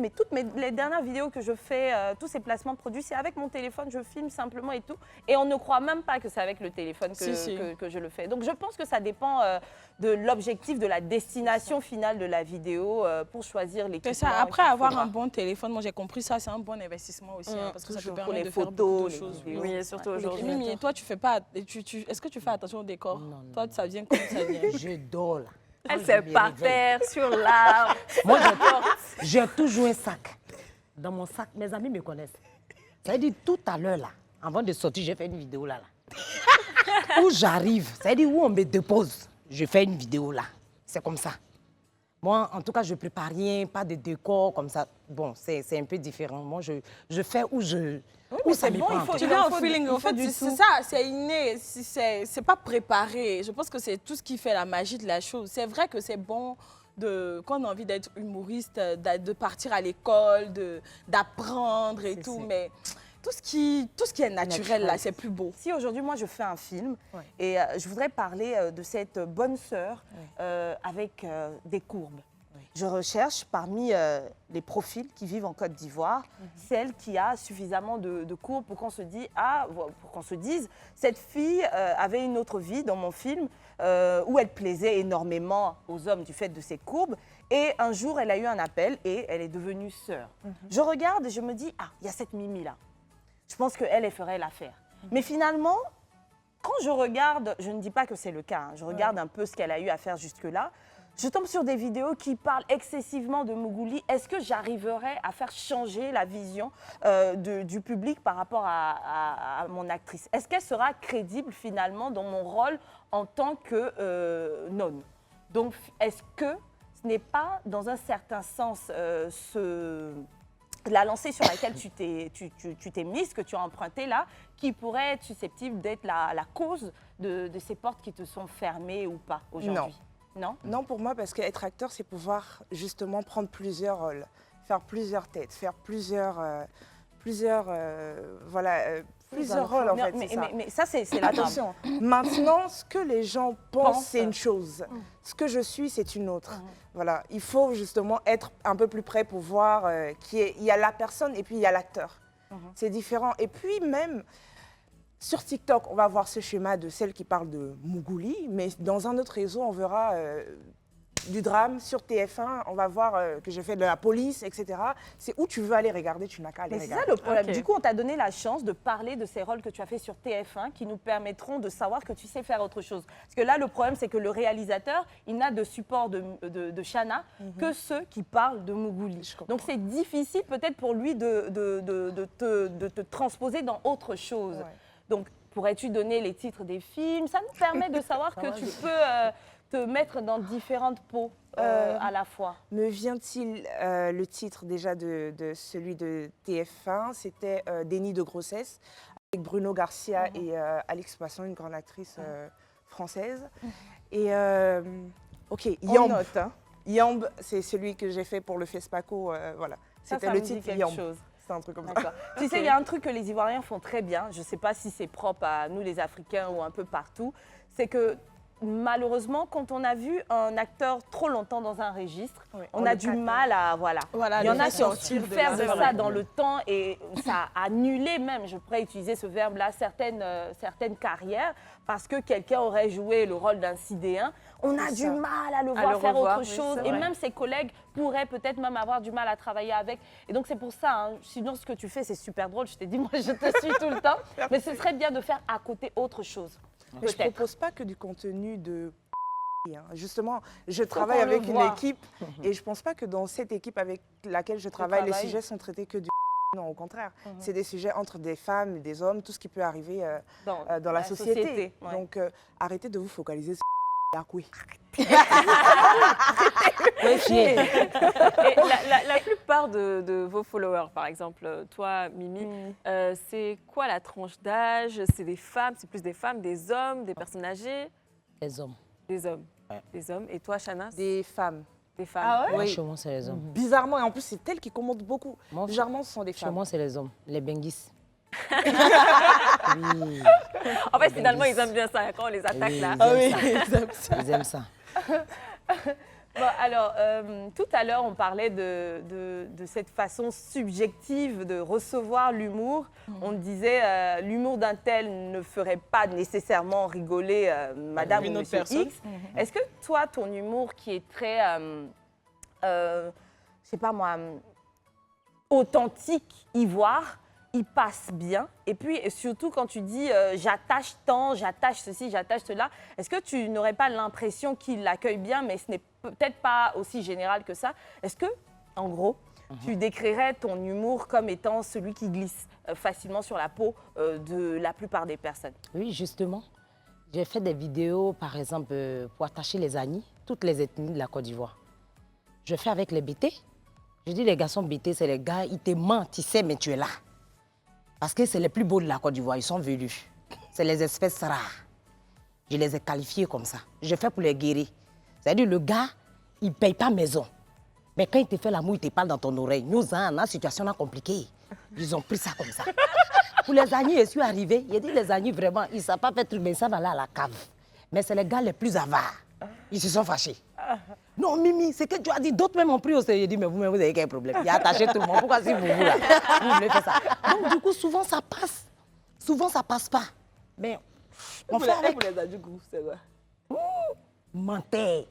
les dernières vidéos que je fais, tous ces placements produits, c'est avec mon téléphone, je filme simplement et tout. Et on ne croit même pas que c'est avec le téléphone que je le fais. Donc je pense que ça dépend de l'objectif, de la destination finale de la vidéo pour choisir l'équipement. C'est ça, après avoir un bon téléphone, moi j'ai compris ça, c'est un bon investissement aussi. Parce que ça te permet de faire beaucoup de choses. Oui, et surtout aujourd'hui. Mimi, toi tu fais pas, est-ce que tu fais attention au décor? Non. Toi, ça vient comme ça vient. Je dors là. Elle s'est par terre, sur l'arbre. Moi, j'ai toujours un sac. Dans mon sac, mes amis me connaissent. Ça veut dire tout à l'heure, là, avant de sortir, j'ai fait une vidéo là. Où j'arrive, ça veut dire où on me dépose, je fais une vidéo là. C'est comme ça. Moi, en tout cas, je ne prépare rien, pas de décor comme ça. Bon, c'est un peu différent. Moi, je fais où je... Oui, où mais ça c'est me bon, prend. il faut- Tu viens au faut feeling, il en faut fait, du c'est tout. ça, c'est inné, c'est pas préparé. Je pense que c'est tout ce qui fait la magie de la chose. C'est vrai que c'est bon quand on a envie d'être humoriste, de partir à l'école, d'apprendre et tout, mais tout ce qui est naturel, là, c'est plus beau. Si aujourd'hui, moi, je fais un film et je voudrais parler de cette bonne sœur avec des courbes. Je recherche parmi les profils qui vivent en Côte d'Ivoire, celle qui a suffisamment de courbes pour qu'on se dise, cette fille avait une autre vie dans mon film où elle plaisait énormément aux hommes du fait de ses courbes. Et un jour, elle a eu un appel et elle est devenue sœur. Je regarde et je me dis, ah, il y a cette Mimi-là. Je pense qu'elle ferait l'affaire. Mais finalement, quand je regarde, je ne dis pas que c'est le cas, hein, je regarde un peu ce qu'elle a eu à faire jusque-là, je tombe sur des vidéos qui parlent excessivement de Mougouli. Est-ce que j'arriverai à faire changer la vision du public par rapport à mon actrice? Est-ce qu'elle sera crédible finalement dans mon rôle en tant que nonne? Donc, est-ce que ce n'est pas, dans un certain sens, la lancée sur laquelle tu t'es mise, que tu as empruntée là, qui pourrait être susceptible d'être la cause de ces portes qui te sont fermées ou pas aujourd'hui? Non. Non, pour moi, parce qu'être acteur, c'est pouvoir justement prendre plusieurs rôles, faire plusieurs têtes, faire plusieurs rôles, en fait, c'est ça. Mais ça, c'est la trame. Attention, maintenant, ce que les gens pensent, c'est une chose. Ce que je suis, c'est une autre. Voilà, il faut justement être un peu plus près pour voir il y a la personne et puis il y a l'acteur. C'est différent. Et puis même, sur TikTok, on va voir ce schéma de celle qui parle de Mougouli, mais dans un autre réseau, on verra du drame. Sur TF1, on va voir que j'ai fait de la police, etc. C'est où tu veux aller regarder, tu n'as qu'à aller Mais c'est regarder. ça le problème. Ok. Du coup, on t'a donné la chance de parler de ces rôles que tu as fait sur TF1 qui nous permettront de savoir que tu sais faire autre chose. Parce que là, le problème, c'est que le réalisateur, il n'a de support de Chana que ceux qui parlent de Mougouli. Donc, c'est difficile peut-être pour lui de te transposer dans autre chose. Ouais. Donc, pourrais-tu donner les titres des films? Ça nous permet de savoir que tu peux te mettre dans différentes peaux à la fois. Me vient-il le titre déjà de celui de TF1, c'était Déni de grossesse, avec Bruno Garcia et Alix Poisson, une grande actrice française. Et ok, Yamb. note, hein. Yamb, c'est celui que j'ai fait pour le FESPACO, voilà. Ça C'était me le dit titre quelque Yamb. chose. C'est un truc comme ça. D'accord. Tu sais, il y a un truc que les Ivoiriens font très bien, je ne sais pas si c'est propre à nous les Africains ou un peu partout, c'est que malheureusement, quand on a vu un acteur trop longtemps dans un registre, on a du mal à... Voilà. Il y en a qui ont su faire de ça dans le temps et ça a annulé même, je pourrais utiliser ce verbe-là, certaines carrières parce que quelqu'un aurait joué le rôle d'un sidéen. On a du mal à le voir faire autre chose et même ses collègues pourraient peut-être même avoir du mal à travailler avec. Et donc c'est pour ça, hein, sinon ce que tu fais c'est super drôle, je t'ai dit moi je te suis tout le temps, mais ce serait bien de faire à côté autre chose. Mais je ne propose pas que du contenu de... Justement, je travaille avec une équipe et je ne pense pas que dans cette équipe avec laquelle je travaille, les sujets sont traités que du... Non, au contraire. C'est des sujets entre des femmes et des hommes, tout ce qui peut arriver dans la société. Donc, arrêtez de vous focaliser sur oui. Et la plupart de vos followers, par exemple, toi, Mimi, c'est quoi la tranche d'âge? C'est des femmes, c'est plus des femmes, des hommes, des personnes âgées? Les hommes. Des hommes. Ouais. Des hommes. Et toi, Chana? Des femmes. Des femmes. Ah ouais? Moi, chez moi, c'est les hommes. Bizarrement, et en plus, c'est elles qui commandent beaucoup. Moi, Bizarrement, ce sont des Chez femmes. moi, c'est les hommes. Les benguis. Oui. En fait, finalement, ils aiment bien ça quand on les attaque Oui, là. ils aiment ça. Bon, alors, tout à l'heure, on parlait de cette façon subjective de recevoir l'humour. On disait, l'humour d'un tel ne ferait pas nécessairement rigoler madame ou monsieur X. Est-ce que toi, ton humour qui est très, je sais pas moi, authentique, ivoire, il passe bien. Et puis, surtout quand tu dis j'attache tant, j'attache ceci, j'attache cela, est-ce que tu n'aurais pas l'impression qu'il l'accueille bien, mais ce n'est peut-être pas aussi général que ça? Est-ce que, en gros, tu décrirais ton humour comme étant celui qui glisse facilement sur la peau de la plupart des personnes? Oui, justement. J'ai fait des vidéos, par exemple, pour attacher les Agnis, toutes les ethnies de la Côte d'Ivoire. Je fais avec les BT. Je dis, les garçons BT, c'est les gars, ils te mentent, tu sais, mais tu es là. Parce que c'est les plus beaux de la Côte d'Ivoire, ils sont venus. C'est les espèces rares. Je les ai qualifiés comme ça. Je fais pour les guérir. C'est-à-dire, le gars, il ne paye pas maison. Mais quand il te fait l'amour, il te parle dans ton oreille. Nous, la situation est compliquée. Ils ont pris ça comme ça. Pour les Agnis, je suis arrivée. Il a dit, les Agnis, vraiment, ils ne savent pas faire truc, mais ça va là à la cave. Mais c'est les gars les plus avares. Ils se sont fâchés. Non, Mimi, c'est que tu as dit, d'autres même ont pris au sérieux. J'ai dit, mais vous-même, vous avez quel problème? Il a attaché tout le monde. Pourquoi si vous, là, vous voulez faire ça? Donc, du coup, souvent, ça passe. Souvent, ça passe pas. Mais on fait avec... Vous les Agnis groupes, c'est vrai. Menteur.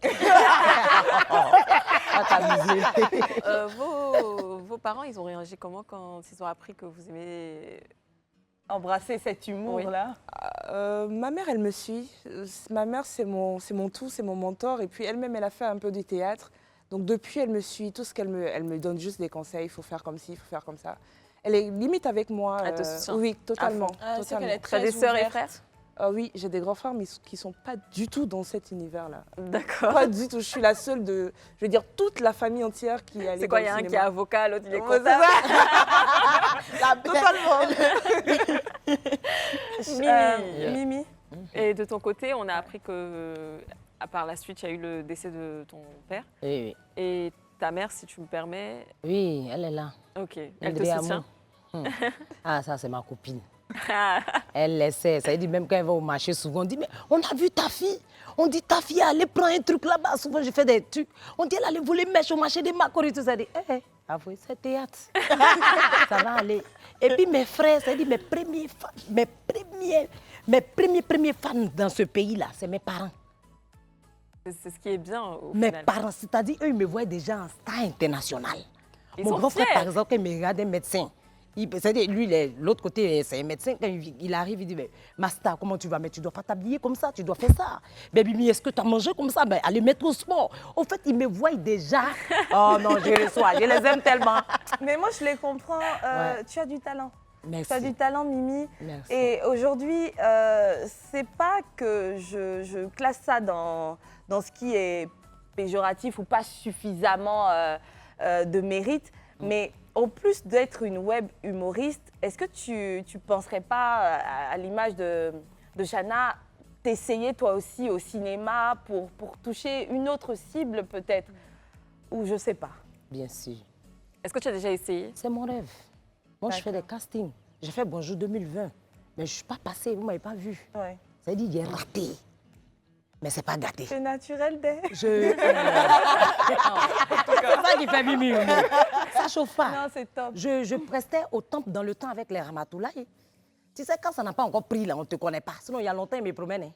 Vos parents, ils ont réagi comment quand ils ont appris que vous aimez embrasser cet humour-là? Ma mère, elle me suit. Ma mère, c'est mon tout, c'est mon mentor. Et puis elle-même, elle a fait un peu du théâtre. Donc depuis, elle me suit. Tout ce qu'elle elle me donne juste des conseils. Il faut faire comme ci, il faut faire comme ça. Elle est limite avec moi. Elle te soutient? Oui, totalement. C'est qu'elle est Tu as très des sœurs et ouverte. frères? Oui, j'ai des grands frères, mais qui ne sont pas du tout dans cet univers-là. D'accord. Pas du tout. Je suis la seule de, je veux dire, toute la famille entière qui est allée C'est quoi, dans il y a le un qui est cinéma. avocat, l'autre il est Ouais, comptable. Totalement. Mimi. Et de ton côté, on a appris que, par la suite, il y a eu le décès de ton père. Oui, Et ta mère, si tu me permets. oui, elle est là. Ok. Elle te Andrea soutient? Amon. Ah, ça, c'est ma copine. Elle essaie. Ça veut dire, même quand elle va au marché, souvent, on dit, mais on a vu ta fille. On dit, ta fille, allez prendre un truc là-bas. Souvent, je fais des trucs. On dit, elle allait voler mèche au marché des Macoris. Tout ça. Elle dit, avouez, c'est théâtre. Ça va aller. Et puis, mes frères, ça dit, mes premiers fans dans ce pays-là, c'est mes parents. C'est ce qui est bien au Mes final. parents, c'est-à-dire, eux, ils me voient déjà en star international. Ils Mon sont grand frère, fiers. par exemple, quand il me regarde un médecin, c'est-à-dire, lui, l'autre côté, c'est un médecin. Quand il arrive, il dit, mais, Master, comment tu vas? Mais tu ne dois pas t'habiller comme ça, tu dois faire ça. Mais Bibi, est-ce que tu as mangé comme ça? Ben, allez mettre au sport. En fait, ils me voient déjà. Oh non, je les reçois, je les aime tellement. Mais moi, je les comprends. Ouais. Tu as du talent. Merci. Tu as du talent, Mimi. Merci. Et aujourd'hui, c'est pas que je classe ça dans ce qui est péjoratif ou pas suffisamment de mérite, mais en plus d'être une web humoriste, est-ce que tu penserais pas, à l'image de Chana, t'essayer toi aussi au cinéma pour toucher une autre cible peut-être? Ou je sais pas. Bien sûr. Est-ce que tu as déjà essayé? C'est mon rêve. Moi, je fais des castings. J'ai fait Bonjour 2020. Mais je ne suis pas passée, vous ne m'avez pas vu. Ouais. Ça veut dire j'ai raté. Mais c'est pas gâté. C'est naturel, Dès. C'est ça qui fait Mimi. Ça chauffe pas. Non, c'est top. Je prestais au temple dans le temps avec les Ramatoulaye. Tu sais, quand ça n'a pas encore pris, là, on ne te connaît pas. Sinon, il y a longtemps, ils me promènent.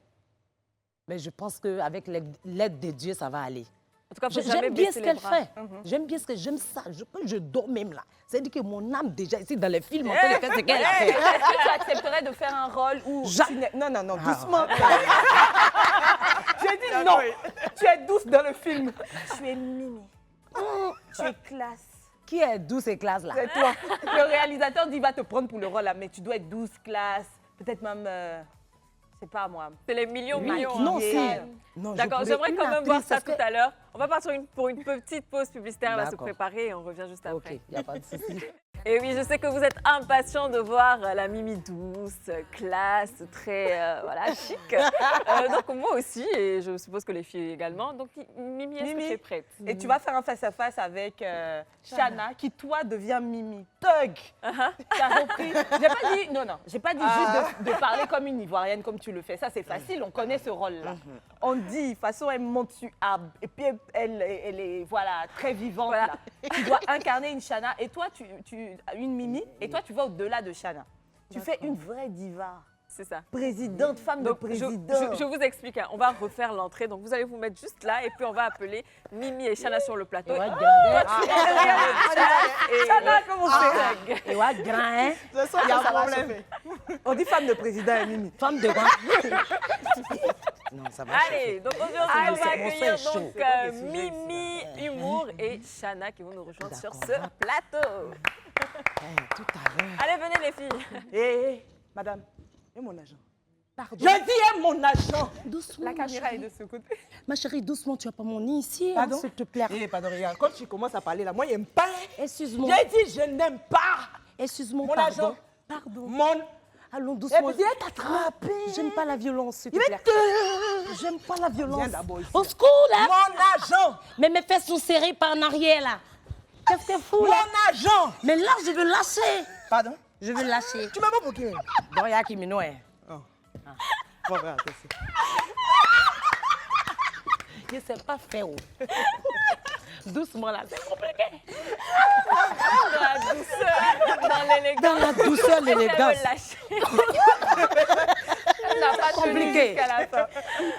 Mais je pense qu'avec l'aide de Dieu, ça va aller. En tout cas, faut jamais J'aime bien baisser ce les qu'elle bras. fait. J'aime bien ce que j'aime ça. Quand je dors même là, c'est-à-dire que mon âme déjà ici dans les films, en train de faire ce qu'elle a fait. Est-ce que tu accepterais de faire un rôle où... Non, non, non, doucement. J'ai dit non. Tu es douce dans le film. Tu es Mimi. Tu es classe. Qui est douce et classe là? C'est toi. Le réalisateur dit, va te prendre pour le rôle là, mais tu dois être douce, classe. Peut-être même... c'est pas moi. C'est les millions. Non, c'est... D'accord, j'aimerais quand même voir ça tout à l'heure. On va partir pour une petite pause publicitaire, là, se préparer et on revient juste après. Ok, il n'y a pas de souci. Et oui, je sais que vous êtes impatients de voir la Mimi douce, classe, très voilà, chic. Donc moi aussi, et je suppose que les filles également. Donc Mimi, est-ce que tu es prête? Et tu vas faire un face-à-face avec Chana, qui toi devient Mimi. Thug. T'as repris. J'ai pas dit, non, j'ai pas dit juste de parler comme une Ivoirienne comme tu le fais. Ça, c'est facile, on connaît ce rôle-là. On dit, de toute façon, elle monte sur Ab, et puis elle est voilà, très vivante. Voilà. Là. Tu dois incarner une Chana, et toi, une Mimi, et toi, tu vas au-delà de Chana. Tu fais une vraie diva. c'est ça. Présidente, femme de Donc, président. je vous explique, hein. On va refaire l'entrée. Donc, vous allez vous mettre juste là et puis on va appeler Mimi et Chana sur le plateau. Et ouais, Chana, comment c'est? Et ouais, grand, hein? De toute façon, il y a un problème. On dit femme de président et Mimi. Femme de grand. Non, ça va. Allez, donc aujourd'hui, on va Mon accueillir frère est chaud. donc, Mimi, Humour et Chana qui vont nous rejoindre sur ce plateau. Tout à l'heure. Allez, venez les filles. Hé, madame, et mon agent? Pardon. Je dis, mon agent! Doucement. La ma caméra est chérie. de ce côté. Ma chérie, doucement, tu n'as pas mon nez ici, hein, Pardon? s'il te plaît. Eh, pardon, regarde, quand tu commences à parler là, moi, il n'aime pas. Excuse-moi. J'ai dit, je n'aime pas. Excuse-moi, Mon pardon. agent. Pardon. Mon... Allons Eh, doucement. viens t'attraper. J'aime pas la violence, s'il te Il va plaît. J'aime pas la violence. Viens d'abord ici. Au secours, là. Mon agent! Mais mes fesses sont serrées par en arrière, là. Qu'est-ce que tu fous, là? Mon agent! Mais là, je veux lâcher. Pardon? Je veux lâcher. Tu m'as pas pour qui? Doria qui me noie. Oh. Bon, regarde, attention. Je ne sais pas faire. Oh. Doucement, là, c'est compliqué. Dans la douceur, dans l'élégance. Dans la douceur, l'élégance. Elle veut lâcher. Elle n'a pas tenu Compliqué. jusqu'à la fin.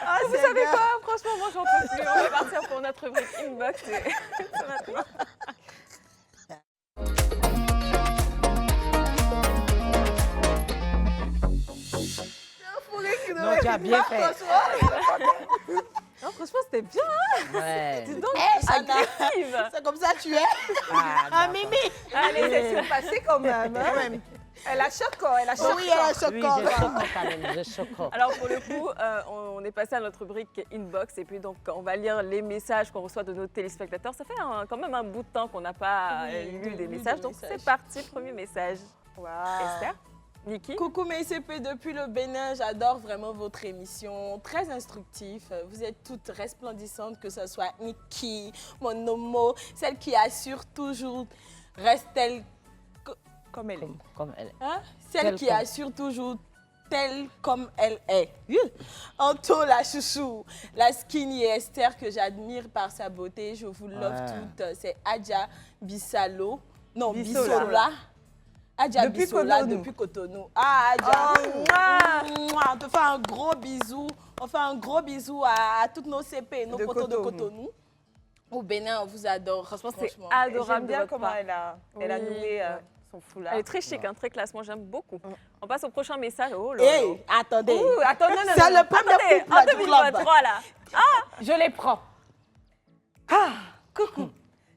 Ah, vous savez quoi? Franchement, moi, j'en peux plus. On va partir pour notre rubrique Inbox. C'est maintenant. Non, tu as bien fait. Non, franchement, c'était bien. Ouais. Dis donc, agressive. C'est comme ça que tu es? Ah, Mimi! Allez, c'est surpassé quand même. Hein. Elle a choqué, elle a choqué. Oui, elle a choqué. Oui, je choque quand même, je choque. Alors pour le coup, on est passé à notre rubrique Inbox et puis donc on va lire les messages qu'on reçoit de nos téléspectateurs. Ça fait quand même un bout de temps qu'on n'a pas lu des messages, donc c'est parti, premier message. Esther, Niki. Coucou mes CP depuis le Bénin, j'adore vraiment votre émission, très instructif. Vous êtes toutes resplendissantes, que ce soit Niki, mon homo, celle qui assure toujours, reste-t-elle Comme elle est. Comme elle. hein? Celle Telle qui comme. assure toujours telle comme elle est. Anto la chouchou, la skinny Esther que j'admire par sa beauté, je vous love toutes. C'est Adja Bissalo, non Bissola. Adja Depuis Bissola Cotonou. depuis Cotonou. Ah Adja, Oh, mouah, on te fait un gros bisou. On fait un gros bisou à toutes nos CP, nos De potos de Cotonou. Cotonou. Au Bénin, on vous adore. Franchement, c'est franchement. adorable J'aime de bien votre comment part. elle a Oui. noué son foulard. Elle est très chic, hein, très classe. Moi, j'aime beaucoup. On passe au prochain message. Oh là Hey, là. attendez. Ouh, attends, non, non, C'est non. le premier Attendez, couple en là, du club. 2023, là. Je les prends. Ah, coucou.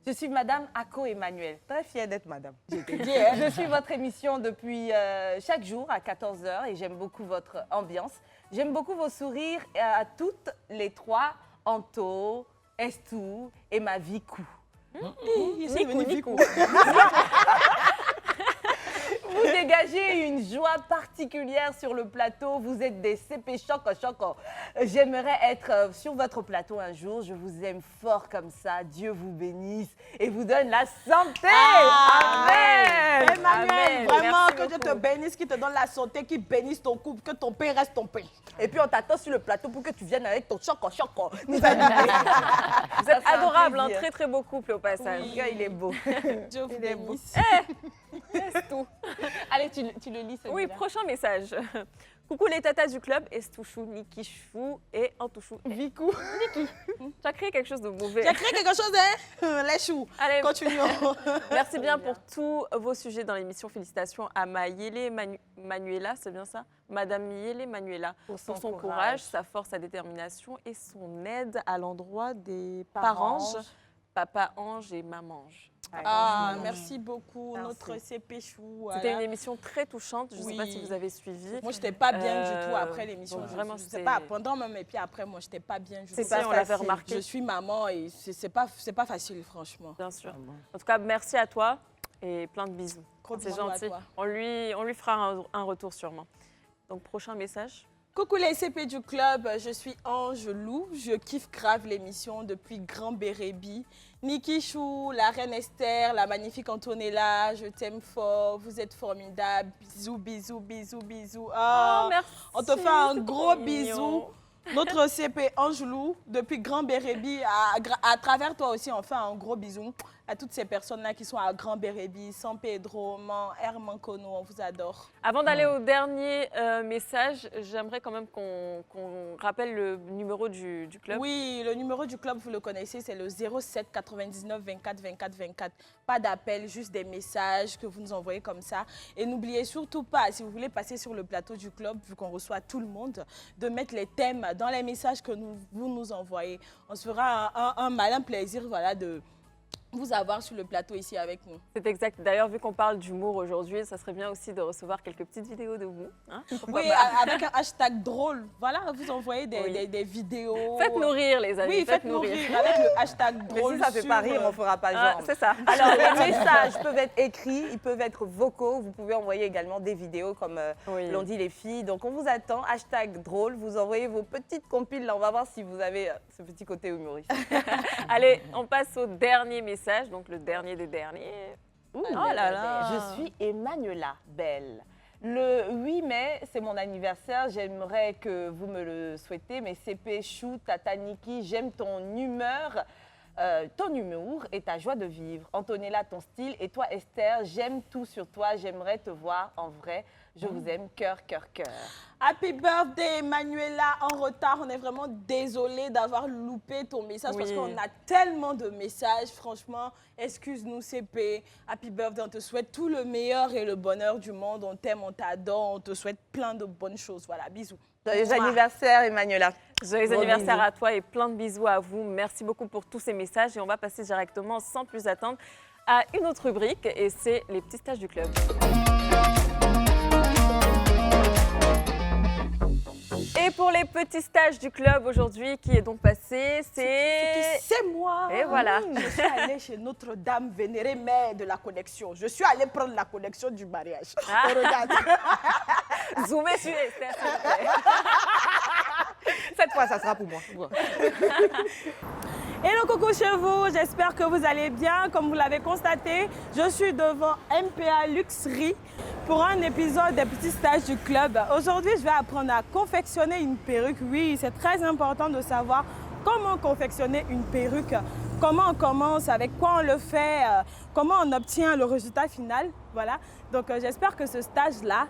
Je suis Madame Ako Emmanuel. Très fière d'être Madame. Je suis votre émission depuis chaque jour à 14h et j'aime beaucoup votre ambiance. J'aime beaucoup vos sourires à toutes les trois, Anto, Estou et ma Vicou. Nico. Vous dégagez une joie particulière sur le plateau. Vous êtes des CP choco. J'aimerais être sur votre plateau un jour. Je vous aime fort comme ça. Dieu vous bénisse et vous donne la santé. Amen. Emmanuel, Amen. vraiment Merci que Dieu te beaucoup. bénisse, qu'il te donne la santé, qu'il bénisse ton couple, que ton pain reste ton pain. Et puis on t'attend sur le plateau pour que tu viennes avec ton choco. Nous animer. Vous êtes adorable, hein, très très beau couple au passage. Le gars, il est beau. Dieu vous bénisse. C'est tout. Allez, tu le lis, celui-là. Oui, prochain message. Coucou les tatas du club, Estouchou, Niki Chou et Antouchou. Vicou. Tu as créé quelque chose de mauvais. J'ai créé quelque chose, hein? Les choux. Allez, Continuons. merci bien pour tous vos sujets dans l'émission. Félicitations à Mayele Manuela, c'est bien ça? Madame Yele Manuela, pour son courage, sa force, sa détermination et son aide à l'endroit des parents, Papa Ange et Maman Ange. Ah, merci beaucoup, Merci. notre CP chou. C'était voilà. une émission très touchante. Je ne sais pas si Oui. vous avez suivi. Moi, je n'étais pas bien du tout après l'émission. donc vraiment, je sais c'était- pas, pendant même et puis après, moi, je n'étais pas bien du tout. C'est pas, on l'avait remarqué. Je suis maman et c'est pas facile, franchement. Bien sûr. En tout cas, merci à toi et plein de bisous. Gros C'est bisous à gentil. toi. On lui fera un retour sûrement. Donc, prochain message. Coucou les CP du club, je suis Ange Lou, je kiffe grave l'émission depuis Grand Bérébi. Niki Chou, la reine Esther, la magnifique Antonella, je t'aime fort, vous êtes formidables. Bisous, bisous, bisous, bisous. Ah, merci. on te fait un c'est gros trop bisou. mignon. Notre CP Ange Lou, depuis Grand Bérébi, à travers toi aussi, on fait un gros bisou. à toutes ces personnes-là qui sont à Grand Bérébi, San Pedro, Mans, Hermancono, on vous adore. Avant d'aller au dernier message, j'aimerais quand même qu'on rappelle le numéro du club. Oui, le numéro du club, vous le connaissez, c'est le 07 99 24 24 24. Pas d'appel, juste des messages que vous nous envoyez comme ça. Et n'oubliez surtout pas, si vous voulez passer sur le plateau du club, vu qu'on reçoit tout le monde, de mettre les thèmes dans les messages que vous nous envoyez. On se fera un malin plaisir, voilà, de vous avoir sur le plateau ici avec nous. C'est exact. D'ailleurs, vu qu'on parle d'humour aujourd'hui, ça serait bien aussi de recevoir quelques petites vidéos de vous. Hein? Oui, avec un hashtag drôle. Voilà, vous envoyez des vidéos. Faites-nous rire, les amis. Oui, faites-nous rire avec le hashtag drôle. Mais si ça ne fait pas rire, on ne fera pas genre. C'est ça. Alors, les messages peuvent être écrits, ils peuvent être vocaux. Vous pouvez envoyer également des vidéos, comme l'ont dit les filles. Donc, on vous attend. Hashtag drôle. Vous envoyez vos petites compiles. Là, on va voir si vous avez ce petit côté humoriste. Allez, on passe au dernier message. Donc, le dernier des derniers. Oh là là. Je suis Emmanuela Belle. Le 8 mai, c'est mon anniversaire. J'aimerais que vous me le souhaitez. Mais CP, Chou, Tata Niki, j'aime ton humour et ta joie de vivre. Antonella, ton style. Et toi, Esther, j'aime tout sur toi. J'aimerais te voir en vrai. Je vous aime, cœur, cœur, cœur. Happy birthday, Emmanuela, en retard. On est vraiment désolé d'avoir loupé ton message parce qu'on a tellement de messages. Franchement, excuse-nous, CP. Happy birthday, on te souhaite tout le meilleur et le bonheur du monde. On t'aime, on t'adore, on te souhaite plein de bonnes choses. Voilà, bisous. Joyeux anniversaire, Emmanuela. Joyeux anniversaire à toi et plein de bisous à vous. Merci beaucoup pour tous ces messages. Et on va passer directement, sans plus attendre, à une autre rubrique. Et c'est les petits stages du club. Et pour les petits stages du club aujourd'hui, qui est donc passé, c'est moi. Et voilà. Je suis allée chez Notre-Dame vénérée mère de la connexion. Je suis allée prendre la connexion du mariage. Ah. Regarde. Zoomez sur Esther, s'il vous plaît. Cette fois, ça sera pour moi. Hello coucou chez vous, j'espère que vous allez bien. Comme vous l'avez constaté, je suis devant MPA Luxerie pour un épisode des petits stages du club. Aujourd'hui, je vais apprendre à confectionner une perruque. Oui, c'est très important de savoir comment confectionner une perruque, comment on commence, avec quoi on le fait, comment on obtient le résultat final. Voilà, donc j'espère que ce stage-là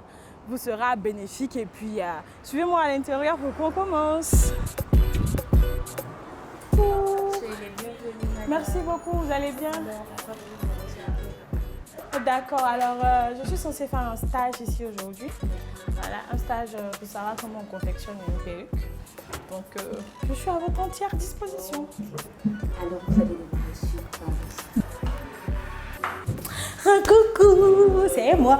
vous sera bénéfique. Et puis, suivez-moi à l'intérieur pour qu'on commence. Merci beaucoup, vous allez bien? D'accord, alors je suis censée faire un stage ici aujourd'hui. Voilà, un stage pour savoir comment on confectionne une perruque. Donc, je suis à votre entière disposition. Alors, vous allez nous Coucou, c'est moi.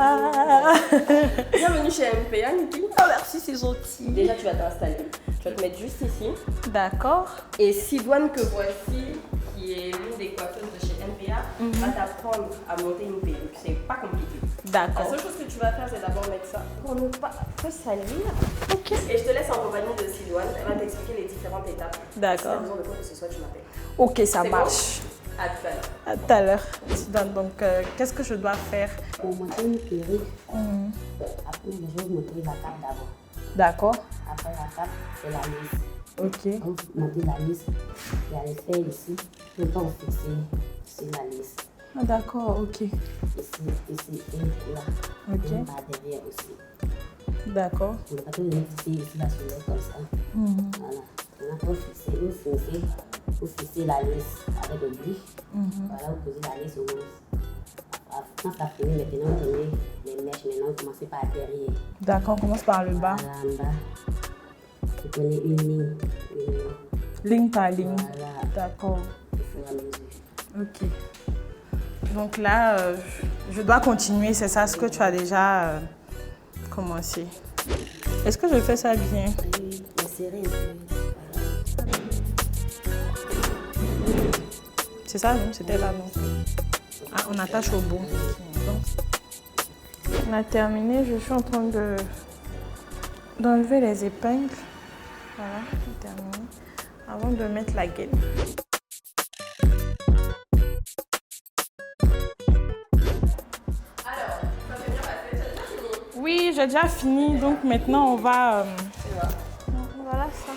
Bienvenue chez MPA, Niki. Oh, merci, c'est gentil. Déjà, tu vas t'installer. Tu vas te mettre juste ici. D'accord. Et Sidoine, que voici, qui est l'une des coiffeuses de chez MPA, va t'apprendre à monter une perruque. C'est pas compliqué. D'accord. La seule chose que tu vas faire, c'est d'abord mettre ça pour ne pas te salir. Ok. Et je te laisse en compagnie de Sidoine. Elle va t'expliquer les différentes étapes. D'accord. Si tu as besoin de quoi que ce soit, tu m'appelles. Ok, ça C'est marche. Bon? À tout à l'heure. À tout à l'heure. Sidoine, donc, qu'est-ce que je dois faire? Pour monter une perruque, après, je vais vous montrer la table d'abord. D'accord. Après la table, c'est la lisse. Ok. Quand vous montez la lisse, il y a les fers ici. Tout le temps fixer sur la lisse. Ah, d'accord, ok. Ici et là. Ok. Et par derrière aussi. D'accord. On va pas tout fixer ici la soulève comme ça. Voilà. Maintenant, vous fixez la lisse avec le gris. Voilà, vous posez la lisse au moins. Quand ça finit, maintenant, vous prenez les mèches. Maintenant, vous commencez par derrière. D'accord, on commence par le bas. Voilà, en bas. Vous prenez une ligne. Ligne par ligne. Voilà. D'accord. Au fur et à mesure. Ok. Donc là, je dois continuer, c'est ça ce que tu as déjà commencé. Est-ce que je fais ça bien? Oui, mais serré un peu. C'est ça, non? C'était là, non? Ah, on attache au bout. On a terminé, je suis en train d'enlever les épingles. Voilà, c'est terminé. Avant de mettre la gaine. Oui, j'ai déjà fini, donc maintenant on va... Voilà ça.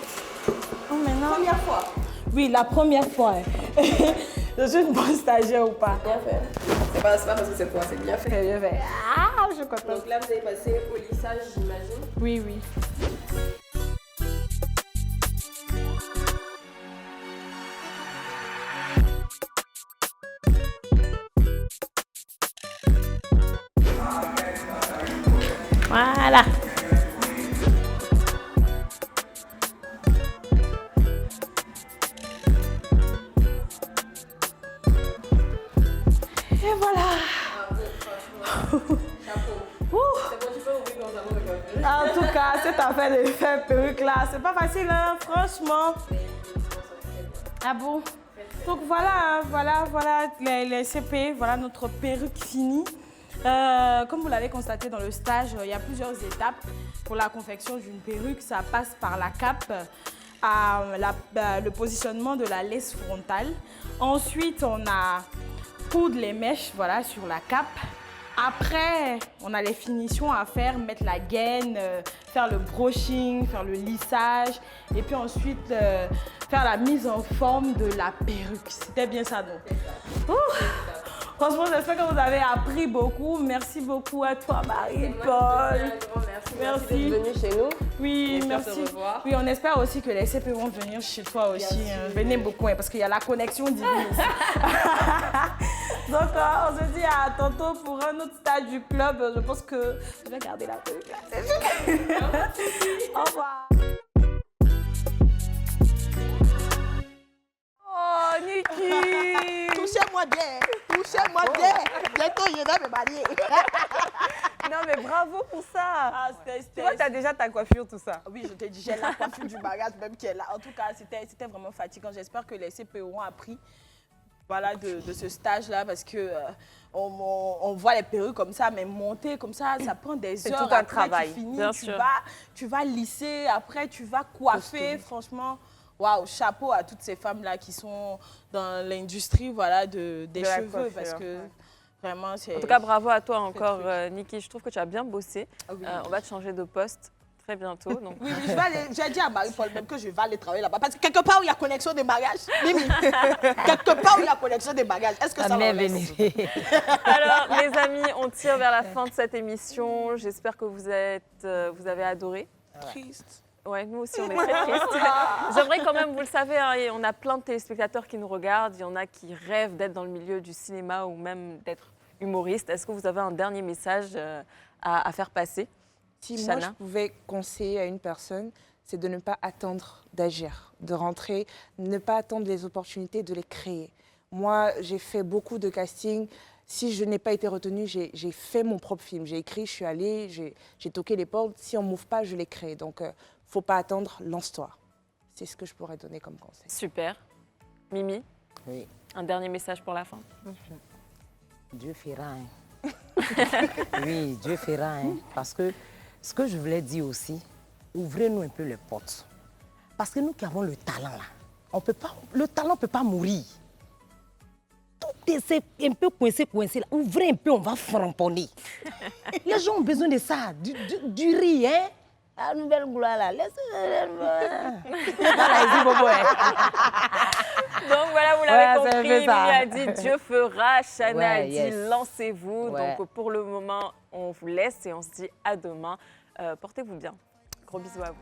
Oh, maintenant... Première fois. Oui, la première fois. Je suis une bonne stagiaire ou pas? Bien fait. C'est pas parce que c'est toi, c'est bien fait. Très bien fait. Ah, je suis contente. Donc là, vous avez passé au lissage, j'imagine. Oui, oui. Voilà. Et voilà. En tout cas, cette affaire de faire perruque là, c'est pas facile, hein, franchement. Ah bon? Donc voilà, voilà les CP, voilà notre perruque finie. Comme vous l'avez constaté dans le stage, il y a plusieurs étapes pour la confection d'une perruque. Ça passe par la cape, le positionnement de la laisse frontale. Ensuite, on a coudre les mèches voilà, sur la cape. Après, on a les finitions à faire, mettre la gaine, faire le brushing, faire le lissage et puis ensuite faire la mise en forme de la perruque. C'était bien ça, donc. Franchement, j'espère que vous avez appris beaucoup. Merci beaucoup à toi, Marie-Paul. Merci d'être venue chez nous. Oui, On espère merci. te revoir. Oui, on espère aussi que les CP vont venir chez toi aussi. Venez beaucoup, hein, parce qu'il y a la connexion divine ici. Donc, on se dit à tantôt pour un autre stage du club. Je pense que je vais garder la perruque là. Au revoir. Oh, Niki! Touchez-moi bien, touchez-moi bien. Bientôt, je vais me marier. Non, mais bravo pour ça. Ah, Tu vois, tu as déjà ta coiffure, tout ça. Oui, je te dis, j'ai la coiffure du bagage même qui est là. En tout cas, c'était vraiment fatigant. J'espère que les CP ont appris voilà, de ce stage-là parce que on voit les perruques comme ça, mais monter comme ça, ça prend des heures. C'est tout un après, travail, tu finis, bien tu sûr. vas lisser, après tu vas coiffer. Franchement, waouh, chapeau à toutes ces femmes-là qui sont dans l'industrie voilà, des la cheveux coiffure, parce que vraiment, c'est... En tout cas, bravo à toi encore, truc. Niki. Je trouve que tu as bien bossé. Ah oui. On va te changer de poste très bientôt. Donc... Oui, j'ai dit à Marie-Paul même que je vais aller travailler là-bas. Parce que quelque part où il y a connexion des bagages, Mimi, quelque part où il y a connexion des bagages, est-ce que ça va Alors, les amis, on tire vers la fin de cette émission. J'espère que vous avez adoré. Triste. Ouais, nous aussi, on est très tristes. J'aimerais quand même, vous le savez, hein, on a plein de téléspectateurs qui nous regardent. Il y en a qui rêvent d'être dans le milieu du cinéma ou même d'être humoriste. Est-ce que vous avez un dernier message à faire passer? Si moi, je pouvais conseiller à une personne, c'est de ne pas attendre d'agir, de rentrer, ne pas attendre les opportunités, de les créer. Moi, j'ai fait beaucoup de castings. Si je n'ai pas été retenue, j'ai fait mon propre film. J'ai écrit, je suis allée, j'ai toqué les portes. Si on ne m'ouvre pas, je les crée. Donc, il ne faut pas attendre, lance-toi. C'est ce que je pourrais donner comme conseil. Super. Mimi, Oui. un dernier message pour la fin. Dieu fera. Hein. Oui, Dieu fera. Hein. Parce que ce que je voulais dire aussi, ouvrez-nous un peu les portes. Parce que nous qui avons le talent là, le talent ne peut pas mourir. Tout est un peu coincé là. Ouvrez un peu, on va framponner. Les gens ont besoin de ça, du riz, hein. La nouvelle gloire là, laissez-le. Donc voilà, vous l'avez Ouais, compris, Mimi a dit Dieu fera, Chana a dit lancez-vous. Ouais. Donc pour le moment, on vous laisse et on se dit à demain. Portez-vous bien. Gros bisous à vous.